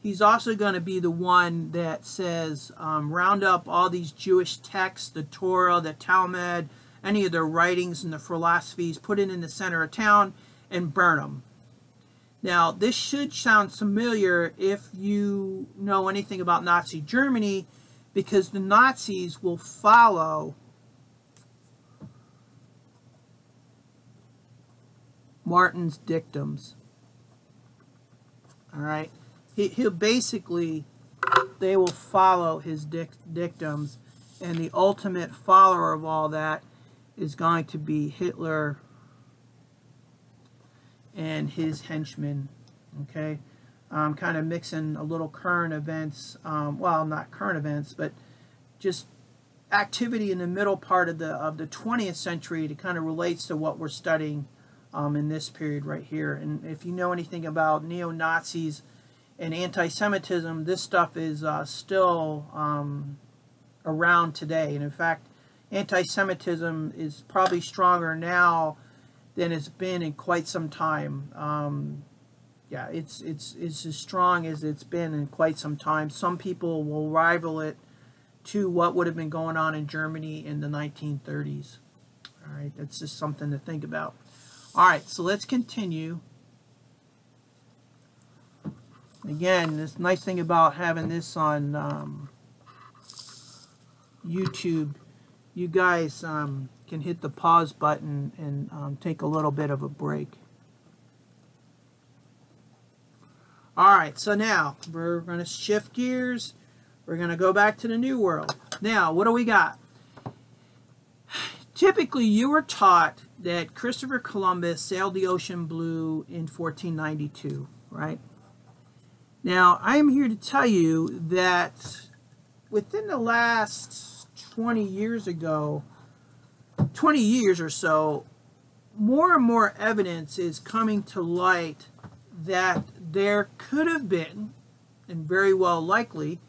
S1: He's also going to be the one that says, round up all these Jewish texts, the Torah, the Talmud, any of their writings and the philosophies, put it in the center of town and burn them. Now, this should sound familiar if you know anything about Nazi Germany, because the Nazis will follow Martin's dictums. All right? He'll basically, they will follow his dictums, and the ultimate follower of all that is going to be Hitler and his henchmen. Okay, kind of mixing a little current events, well, not current events, but just activity in the middle part of the 20th century that kind of relates to what we're studying in this period right here. And if you know anything about neo-Nazis and anti-Semitism, this stuff is still around today. And in fact, anti-Semitism is probably stronger now than it's been in quite some time. Yeah, it's as strong as it's been in quite some time. Some people will rival it to what would have been going on in Germany in the 1930s. All right, that's just something to think about. All right, so let's continue. Again, this nice thing about having this on YouTube, you guys can hit the pause button and take a little bit of a break. Alright, so now we're going to shift gears. We're going to go back to the New World. Now, what do we got? Typically, you were taught that Christopher Columbus sailed the ocean blue in 1492, right? Now, I am here to tell you that within the last 20 years or so, more and more evidence is coming to light that there could have been, and very well likely,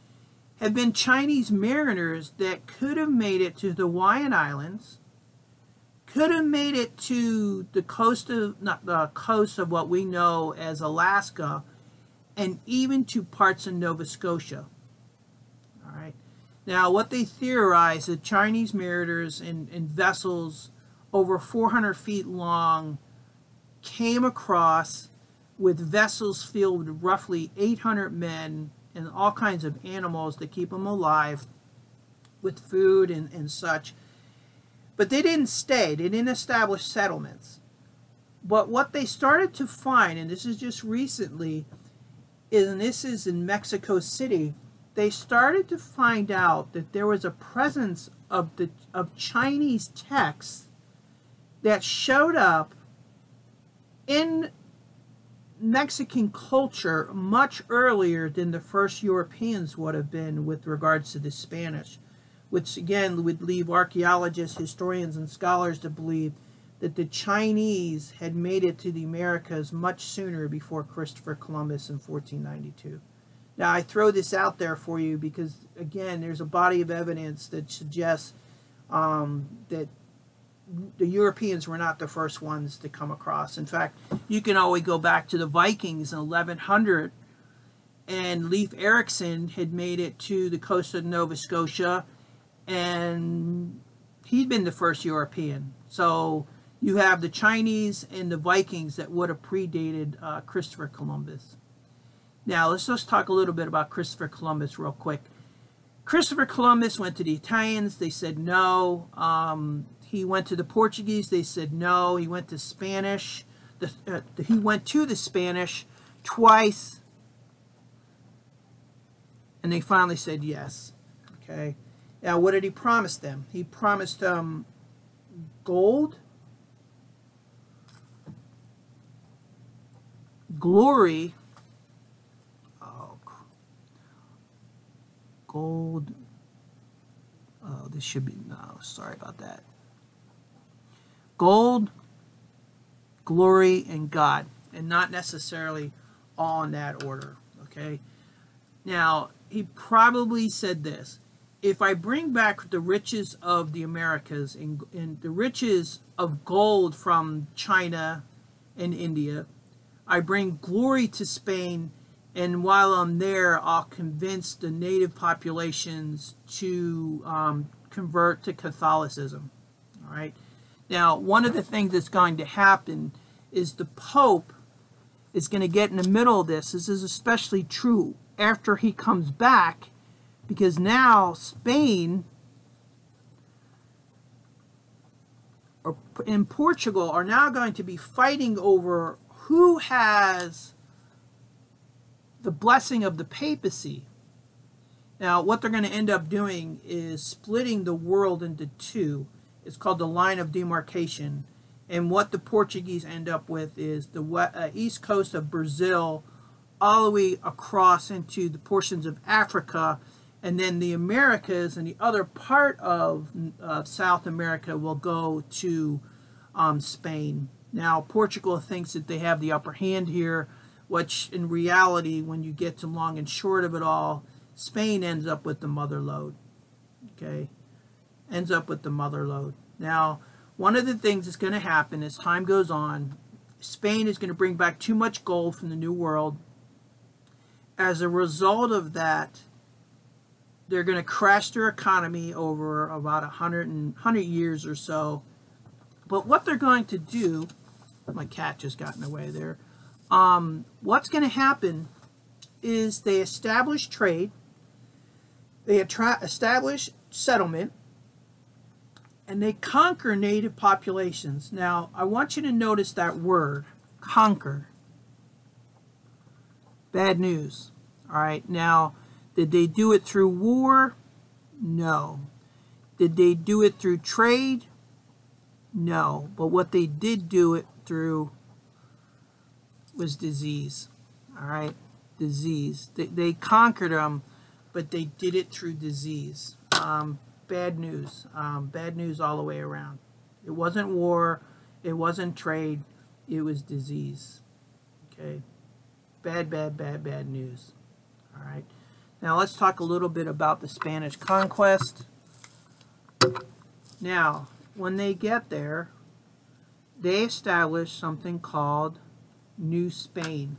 S1: have been Chinese mariners that could have made it to the Hawaiian Islands, could have made it to the coast of, not the coast of what we know as Alaska, and even to parts of Nova Scotia. All right. Now, what they theorize that Chinese mariners and vessels over 400 feet long came across with vessels filled with roughly 800 men and all kinds of animals to keep them alive with food and such. But they didn't stay. They didn't establish settlements. But what they started to find, and this is just recently, and this is in Mexico City, they started to find out that there was a presence of Chinese texts that showed up in Mexican culture much earlier than the first Europeans would have been with regards to the Spanish, which again would leave archaeologists, historians, and scholars to believe that the Chinese had made it to the Americas much sooner before Christopher Columbus in 1492. Now, I throw this out there for you because, again, there's a body of evidence that suggests that the Europeans were not the first ones to come across. In fact, you can always go back to the Vikings in 1100, and Leif Erikson had made it to the coast of Nova Scotia, and he'd been the first European. So you have the Chinese and the Vikings that would have predated Christopher Columbus. Now, let's just talk a little bit about Christopher Columbus real quick. Christopher Columbus went to the Italians. They said no. He went to the Portuguese. They said no. He went to Spanish. He went to the Spanish twice. And they finally said yes. Okay. Now, what did he promise them? He promised them gold, glory, gold, oh, this should be, no, sorry about that. Gold, glory, and God, and not necessarily all in that order, okay? Now, he probably said this: if I bring back the riches of the Americas and the riches of gold from China and India, I bring glory to Spain, and while I'm there, I'll convince the native populations to convert to Catholicism. All right. Now, one of the things that's going to happen is the Pope is going to get in the middle of this. This is especially true after he comes back, because now Spain and Portugal are now going to be fighting over who has the blessing of the papacy. Now, what they're going to end up doing is splitting the world into two. It's called the line of demarcation. And what the Portuguese end up with is the east coast of Brazil all the way across into the portions of Africa, and then the Americas and the other part of South America will go to Spain. Now, Portugal thinks that they have the upper hand here, which in reality, when you get to long and short of it all, Spain ends up with the mother lode. Okay? Ends up with the mother lode. Now, one of the things that's going to happen as time goes on, Spain is going to bring back too much gold from the New World. As a result of that, they're going to crash their economy over about 100 years or so. But what they're going to do, my cat just got in the way there. What's going to happen is they establish trade, they establish settlement, and they conquer native populations. Now, I want you to notice that word, conquer. Bad news. All right. Now, did they do it through war? No. Did they do it through trade? No. But what they did do it through was disease. All right. Disease. They conquered them, but they did it through disease. Bad news. Bad news all the way around. It wasn't war. It wasn't trade. It was disease. Okay. Bad, bad, bad, bad news. All right. Now let's talk a little bit about the Spanish conquest. Now, when they get there, they establish something called New Spain.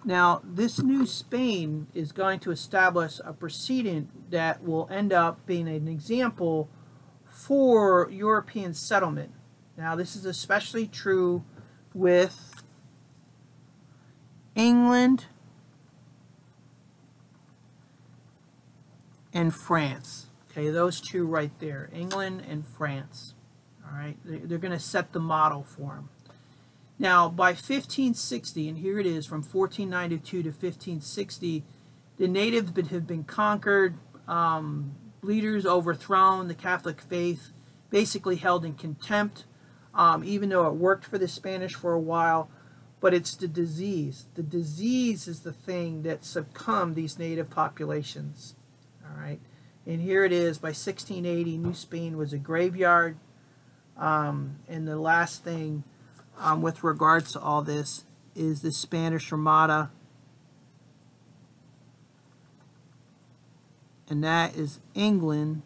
S1: Now, this New Spain is going to establish a precedent that will end up being an example for European settlement. Now, this is especially true with England and France. Okay, those two right there, England and France. All right, they're going to set the model for them. Now, by 1560, and here it is, from 1492 to 1560, the natives have been conquered, leaders overthrown, the Catholic faith basically held in contempt, even though it worked for the Spanish for a while. But it's the disease. The disease is the thing that succumbed these native populations. All right. And here it is, by 1680, New Spain was a graveyard. And the last thing with regards to all this is the Spanish Armada. And that is England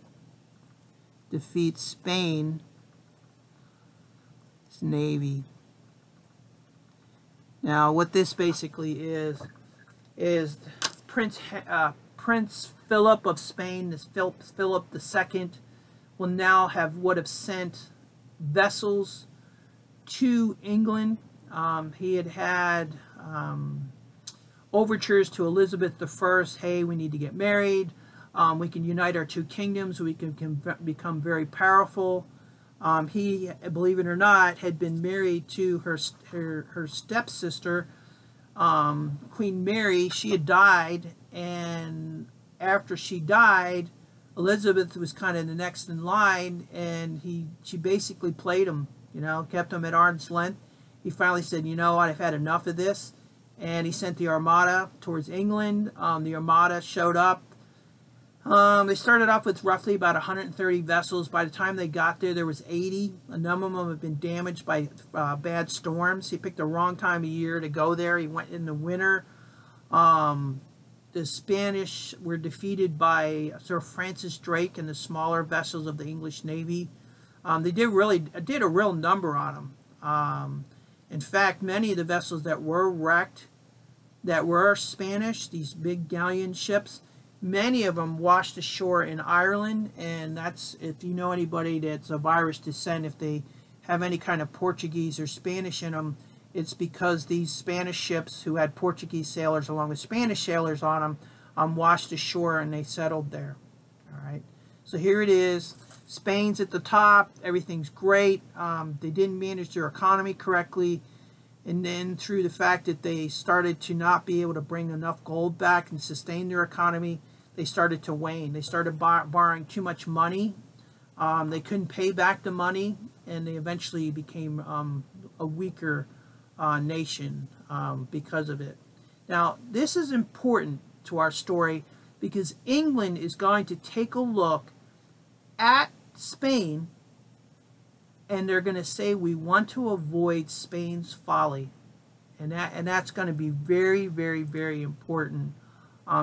S1: defeats Spain Navy. Now, what this basically is Prince Philip of Spain, this Philip II, will now would have sent vessels to England. He had overtures to Elizabeth I. Hey, we need to get married. We can unite our two kingdoms. We can become very powerful. He, believe it or not, had been married to her stepsister, Queen Mary. She had died, and after she died, Elizabeth was kind of the next in line, and she basically played him, you know, kept him at arm's length. He finally said, you know what, I've had enough of this, and he sent the Armada towards England. The Armada showed up. They started off with roughly about 130 vessels. By the time they got there, there was 80. A number of them have been damaged by bad storms. He picked the wrong time of year to go there. He went in the winter. The Spanish were defeated by Sir Francis Drake and the smaller vessels of the English Navy. They did a real number on them. In fact, many of the vessels that were wrecked, that were Spanish, these big galleon ships, many of them washed ashore in Ireland, and that's, if you know anybody that's of Irish descent, if they have any kind of Portuguese or Spanish in them, it's because these Spanish ships who had Portuguese sailors along with Spanish sailors on them washed ashore and they settled there. All right, so here it is. Spain's at the top. Everything's great. They didn't manage their economy correctly, and then through the fact that they started to not be able to bring enough gold back and sustain their economy, they started to wane. They started borrowing too much money. They couldn't pay back the money, and they eventually became a weaker nation because of it. Now, this is important to our story because England is going to take a look at Spain, and they're going to say, we want to avoid Spain's folly. And that's going to be very, very, very important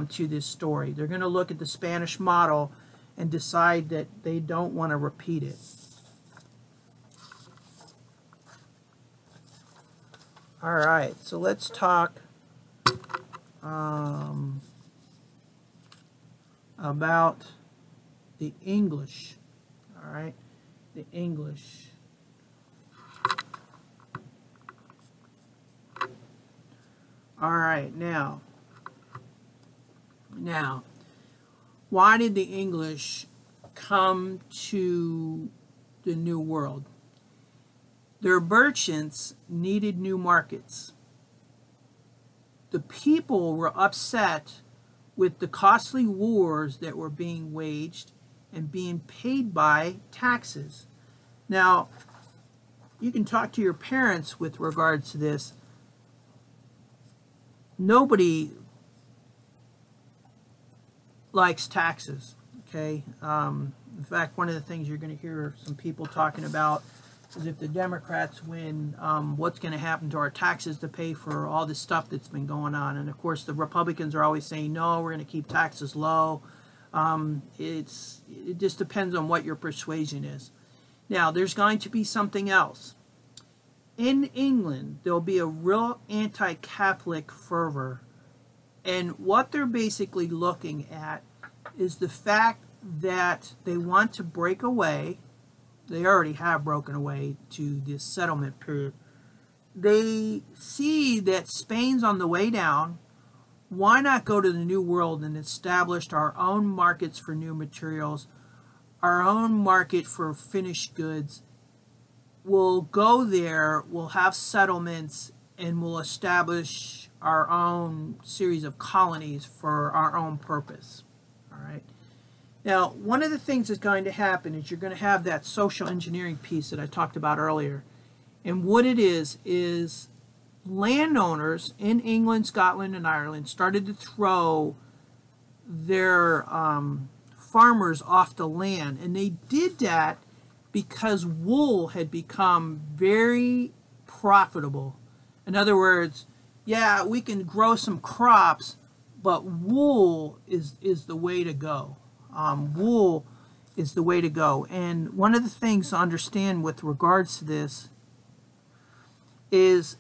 S1: to this story. They're going to look at the Spanish model and decide that they don't want to repeat it. All right, so let's talk about the English. All right, the English. All right, now, why did the English come to the New World? Their merchants needed new markets. The people were upset with the costly wars that were being waged and being paid by taxes. Now, you can talk to your parents with regards to this. Nobody likes taxes, okay? In fact, one of the things you're going to hear some people talking about is if the Democrats win, what's going to happen to our taxes to pay for all this stuff that's been going on. And of course, the Republicans are always saying, no, we're going to keep taxes low. It just depends on what your persuasion is. Now, there's going to be something else. In England, there'll be a real anti-Catholic fervor. And what they're basically looking at is the fact that they want to break away. They already have broken away to this settlement period. They see that Spain's on the way down. Why not go to the New World and establish our own markets for new materials, our own market for finished goods? We'll go there, we'll have settlements, and we'll establish our own series of colonies for our own purpose. All right. Now, one of the things that's going to happen is you're going to have that social engineering piece that I talked about earlier. And what it is landowners in England, Scotland, and Ireland started to throw their farmers off the land. And they did that because wool had become very profitable. In other words, yeah, we can grow some crops, but wool is the way to go. Wool is the way to go. And one of the things to understand with regards to this is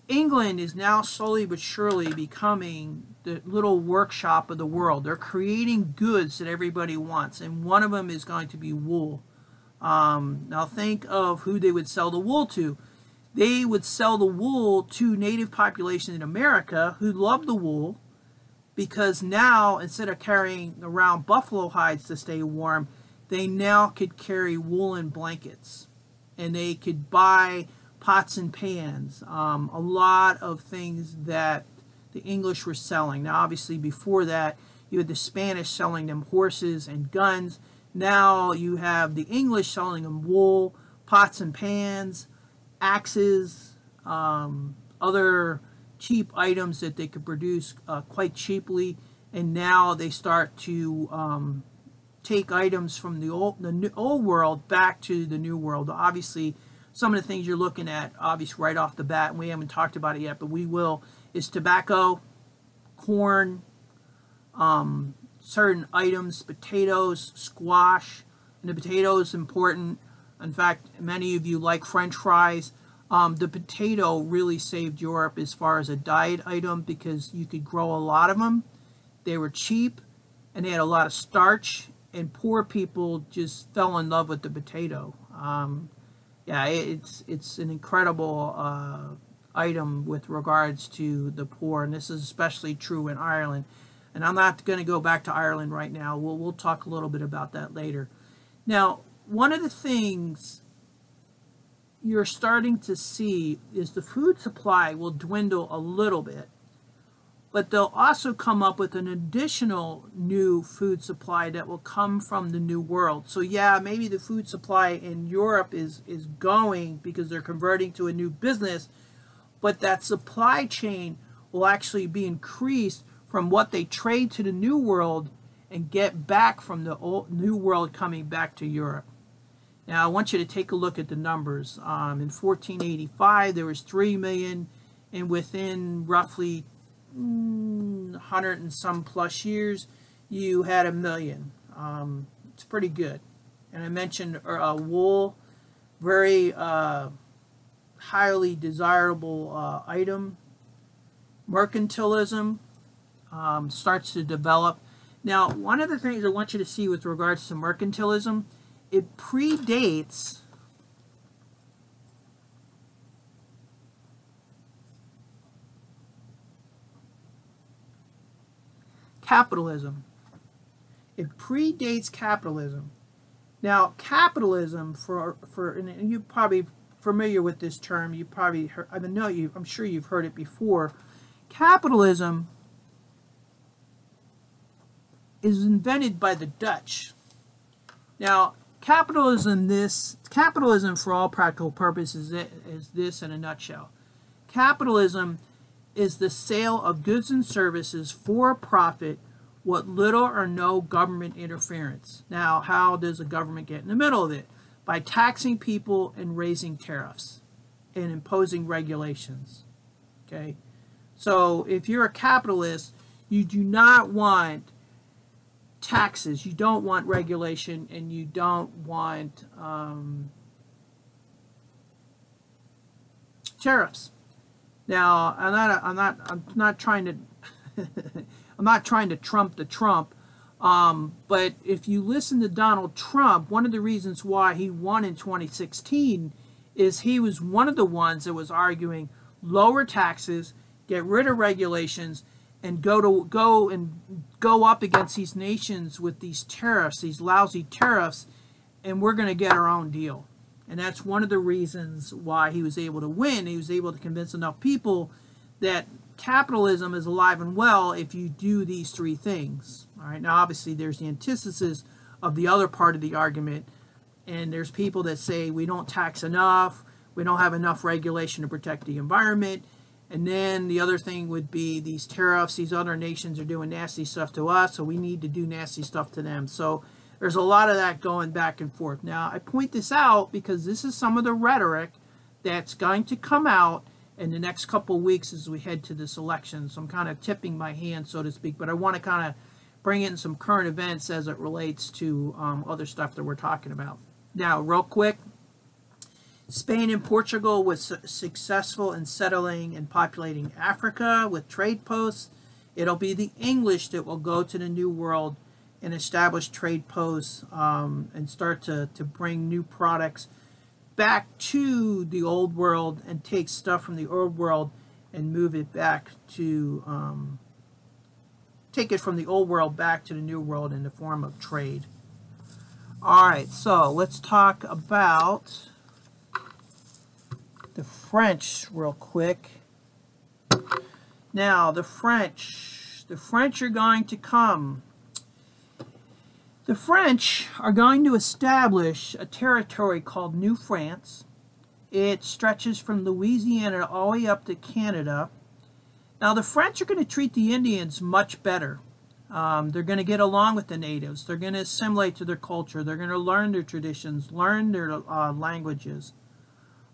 S1: England is now slowly but surely becoming the little workshop of the world. They're creating goods that everybody wants, and one of them is going to be wool. Now think of who they would sell the wool to. They would sell the wool to native population in America who love the wool, because now instead of carrying around buffalo hides to stay warm, they now could carry woolen blankets, and they could buy pots and pans, a lot of things that the English were selling. Now obviously before that you had the Spanish selling them horses and guns. Now you have the English selling them wool, pots and pans, axes, other cheap items that they could produce quite cheaply. And now they start to take items from the old world back to the new world. Obviously some of the things you're looking at, obviously right off the bat, and we haven't talked about it yet, but we will, is tobacco, corn, certain items, potatoes, squash. And the potato is important. In fact, many of you like French fries. The potato really saved Europe as far as a diet item, because you could grow a lot of them. They were cheap, and they had a lot of starch, and poor people just fell in love with the potato. Yeah, it's an incredible item with regards to the poor, and this is especially true in Ireland. And I'm not going to go back to Ireland right now. We'll talk a little bit about that later. Now, one of the things you're starting to see is the food supply will dwindle a little bit, but they'll also come up with an additional new food supply that will come from the New World. So yeah, maybe the food supply in Europe is going because they're converting to a new business, but that supply chain will actually be increased from what they trade to the New World and get back from the New World coming back to Europe. Now I want you to take a look at the numbers. In 1485 there was 3 million, and within roughly 100 and some plus years you had 1 million. It's pretty good. And I mentioned wool, very highly desirable item. Mercantilism starts to develop. Now one of the things I want you to see with regards to mercantilism, it predates capitalism. It predates capitalism. Now, capitalism, and you're probably familiar with this term. You probably heard, I'm sure you've heard it before. Capitalism is invented by the Dutch. Now, capitalism for all practical purposes is this in a nutshell. Capitalism is the sale of goods and services for a profit with little or no government interference. Now, how does a government get in the middle of it? By taxing people and raising tariffs and imposing regulations. Okay? So, if you're a capitalist, you do not want taxes, you don't want regulation, and you don't want tariffs. Now, I'm not trying to I'm not trying to trump the Trump, but if you listen to Donald Trump, one of the reasons why he won in 2016 is he was one of the ones that was arguing lower taxes, get rid of regulations, and go up against these nations with these tariffs, these lousy tariffs, and we're going to get our own deal. And that's one of the reasons why he was able to win. He was able to convince enough people that capitalism is alive and well if you do these three things. All right. Now, obviously, there's the antithesis of the other part of the argument, and there's people that say we don't tax enough, we don't have enough regulation to protect the environment. And then the other thing would be these tariffs. These other nations are doing nasty stuff to us, so we need to do nasty stuff to them. So there's a lot of that going back and forth. Now, I point this out because this is some of the rhetoric that's going to come out in the next couple of weeks as we head to this election. So I'm kind of tipping my hand, so to speak, but I want to kind of bring in some current events as it relates to other stuff that we're talking about. Now, real quick, Spain and Portugal was successful in settling and populating Africa with trade posts. It'll be the English that will go to the New World and establish trade posts and start to bring new products back to the Old World and take stuff from the Old World and move it back to, take it from the Old World back to the New World in the form of trade. Alright, so let's talk about the French real quick. Now, the French are going to come. The French are going to establish a territory called New France. It stretches from Louisiana all the way up to Canada. Now, the French are going to treat the Indians much better. They're going to get along with the natives. They're going to assimilate to their culture. They're going to learn their traditions, learn their languages.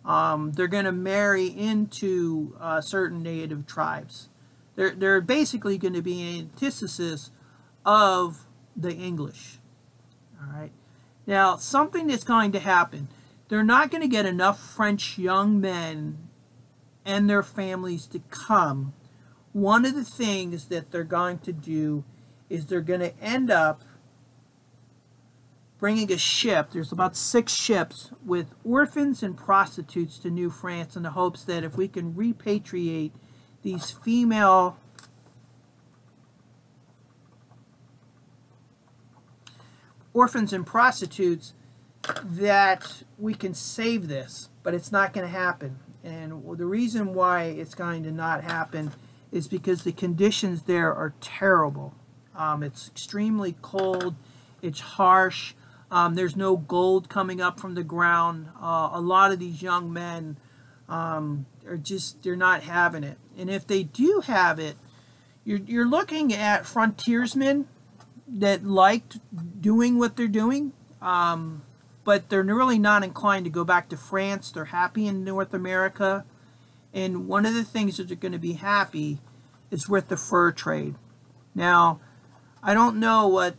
S1: They're going to marry into certain native tribes. They're basically going to be an antithesis of the English. All right. Now, something that's going to happen. They're not going to get enough French young men and their families to come. One of the things that they're going to do is they're going to end up bringing a ship. There's about 6 ships with orphans and prostitutes to New France in the hopes that if we can repatriate these female orphans and prostitutes, that we can save this. But it's not going to happen. And the reason why it's going to not happen is because the conditions there are terrible. It's extremely cold. It's harsh. There's no gold coming up from the ground. A lot of these young men they're not having it. And if they do have it, you're looking at frontiersmen that liked doing what they're doing, but they're really not inclined to go back to France. They're happy in North America. And one of the things that they're going to be happy is with the fur trade. Now, I don't know what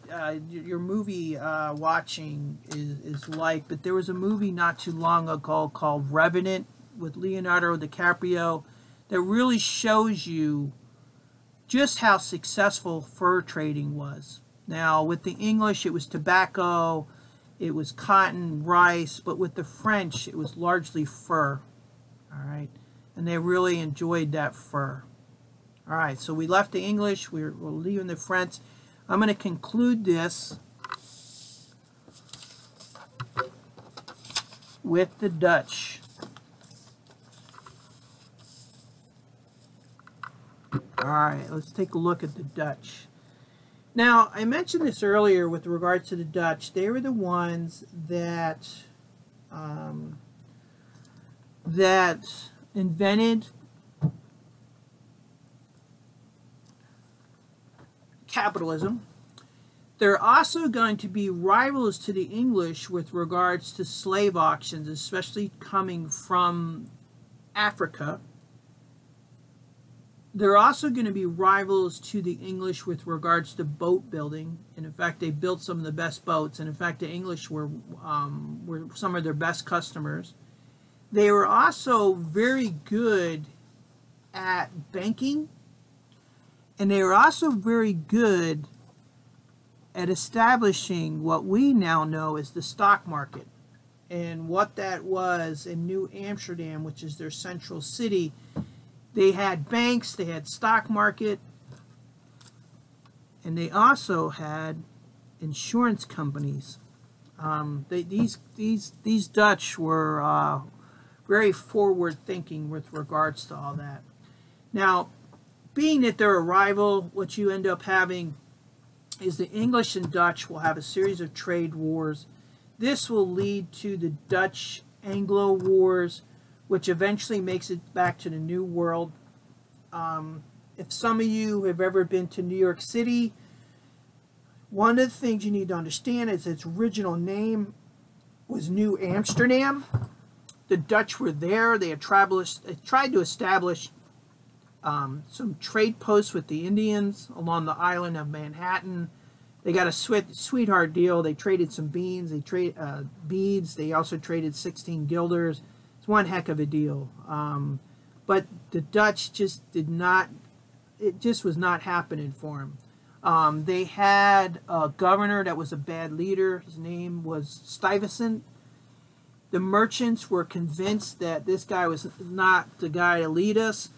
S1: your movie watching is like, but there was a movie not too long ago called Revenant with Leonardo DiCaprio that really shows you just how successful fur trading was. Now, with the English, it was tobacco, it was cotton, rice, but with the French, it was largely fur. All right, and they really enjoyed that fur. All right, so we left the English, we're leaving the French. I'm going to conclude this with the Dutch. All right, let's take a look at the Dutch. Now, I mentioned this earlier with regards to the Dutch. They were the ones that that invented capitalism. They're also going to be rivals to the English with regards to slave auctions, especially coming from Africa. They're also going to be rivals to the English with regards to boat building. And in fact, they built some of the best boats. And in fact, the English were some of their best customers. They were also very good at banking. And they were also very good at establishing what we now know as the stock market. And what that was in New Amsterdam, which is their central city, they had banks, they had stock market, and they also had insurance companies. These Dutch were very forward-thinking with regards to all that. Now, being that they're a rival, what you end up having is the English and Dutch will have a series of trade wars. This will lead to the Dutch-Anglo Wars, which eventually makes it back to the New World. If some of you have ever been to New York City, one of the things you need to understand is its original name was New Amsterdam. The Dutch were there. They tried to establish some trade posts with the Indians along the island of Manhattan. They got a sweetheart deal. They traded some beans. They traded beads. They also traded 16 guilders. It's one heck of a deal. But the Dutch just did not, it just was not happening for them. They had a governor that was a bad leader. His name was Stuyvesant. The merchants were convinced that this guy was not the guy to lead us.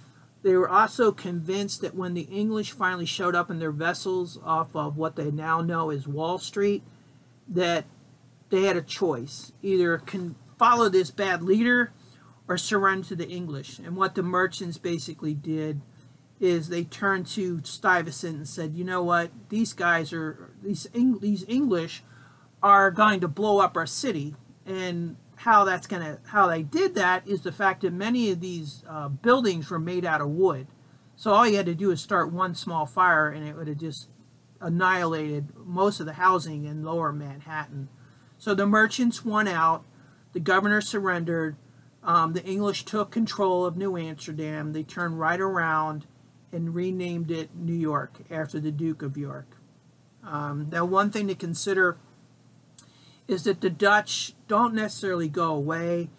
S1: They were also convinced that when the English finally showed up in their vessels off of what they now know as Wall Street, that they had a choice. Either follow this bad leader or surrender to the English. And what the merchants basically did is they turned to Stuyvesant and said, you know what, these guys are, these English are going to blow up our city. And how they did that is the fact that many of these buildings were made out of wood. So all you had to do is start one small fire and it would have just annihilated most of the housing in lower Manhattan. So the merchants won out, the governor surrendered, the English took control of New Amsterdam, they turned right around and renamed it New York after the Duke of York. Now one thing to consider is that the Dutch don't necessarily go away.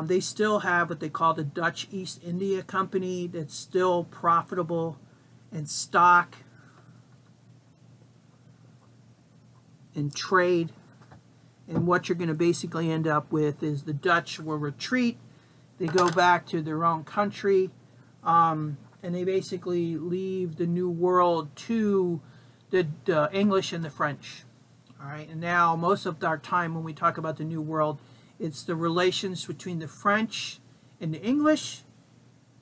S1: They still have what they call the Dutch East India Company that's still profitable and stock and trade. And what you're going to basically end up with is the Dutch will retreat. They go back to their own country. And they basically leave the New World to the English and the French. All right, and now most of our time when we talk about the New World, it's the relations between the French and the English,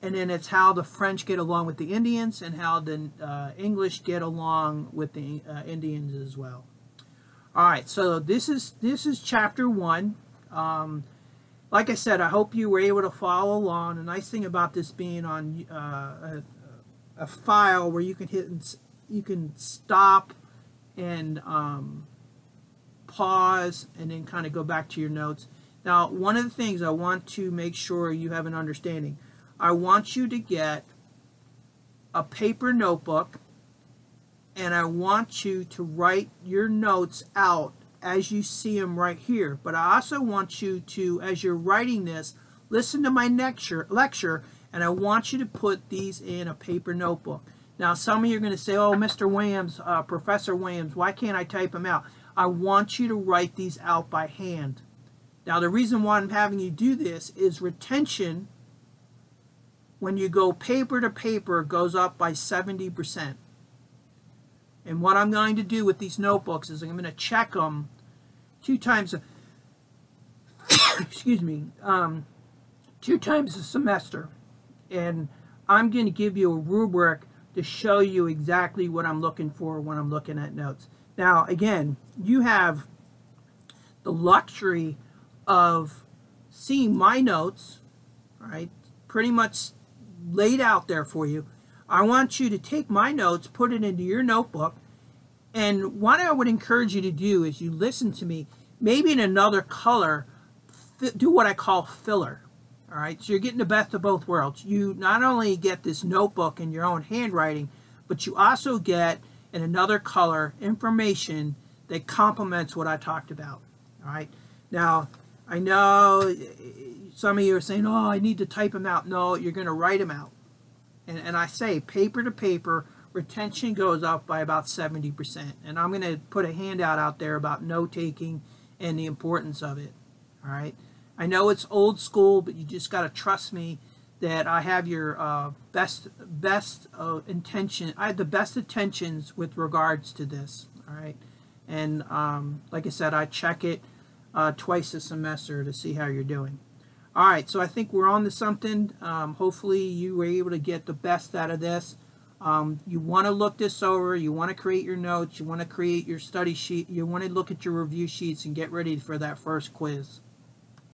S1: and then it's how the French get along with the Indians and how the English get along with the Indians as well. All right, so this is chapter 1. Like I said, I hope you were able to follow along. The nice thing about this being on a file where you can hit and you can stop and pause and then kind of go back to your notes. Now, one of the things I want to make sure you have an understanding, I want you to get a paper notebook and I want you to write your notes out as you see them right here. But I also want you to, as you're writing this, listen to my lecture, and I want you to put these in a paper notebook. Now, some of you are going to say, oh, Mr. Williams, Professor Williams, why can't I type them out? I want you to write these out by hand. Now, the reason why I'm having you do this is retention, when you go paper to paper, goes up by 70%. And what I'm going to do with these notebooks is I'm going to check them 2 times excuse me, 2 times a semester. And I'm going to give you a rubric to show you exactly what I'm looking for when I'm looking at notes. Now, again, you have the luxury of seeing my notes, all right, pretty much laid out there for you. I want you to take my notes, put it into your notebook, and what I would encourage you to do is you listen to me, maybe in another color, do what I call filler. All right, so you're getting the best of both worlds. You not only get this notebook in your own handwriting, but you also get in another color information that complements what I talked about. All right, now I know some of you are saying, oh, I need to type them out. No, you're going to write them out. And I say paper to paper, retention goes up by about 70%. And I'm going to put a handout out there about note-taking and the importance of it. All right. I know it's old school, but you just got to trust me that I have your best intention. I have the best intentions with regards to this. All right. And like I said, I check it twice a semester to see how you're doing. All right, so I think we're on to something. Hopefully you were able to get the best out of this. You want to look this over. You want to create your notes. You want to create your study sheet. You want to look at your review sheets and get ready for that first quiz.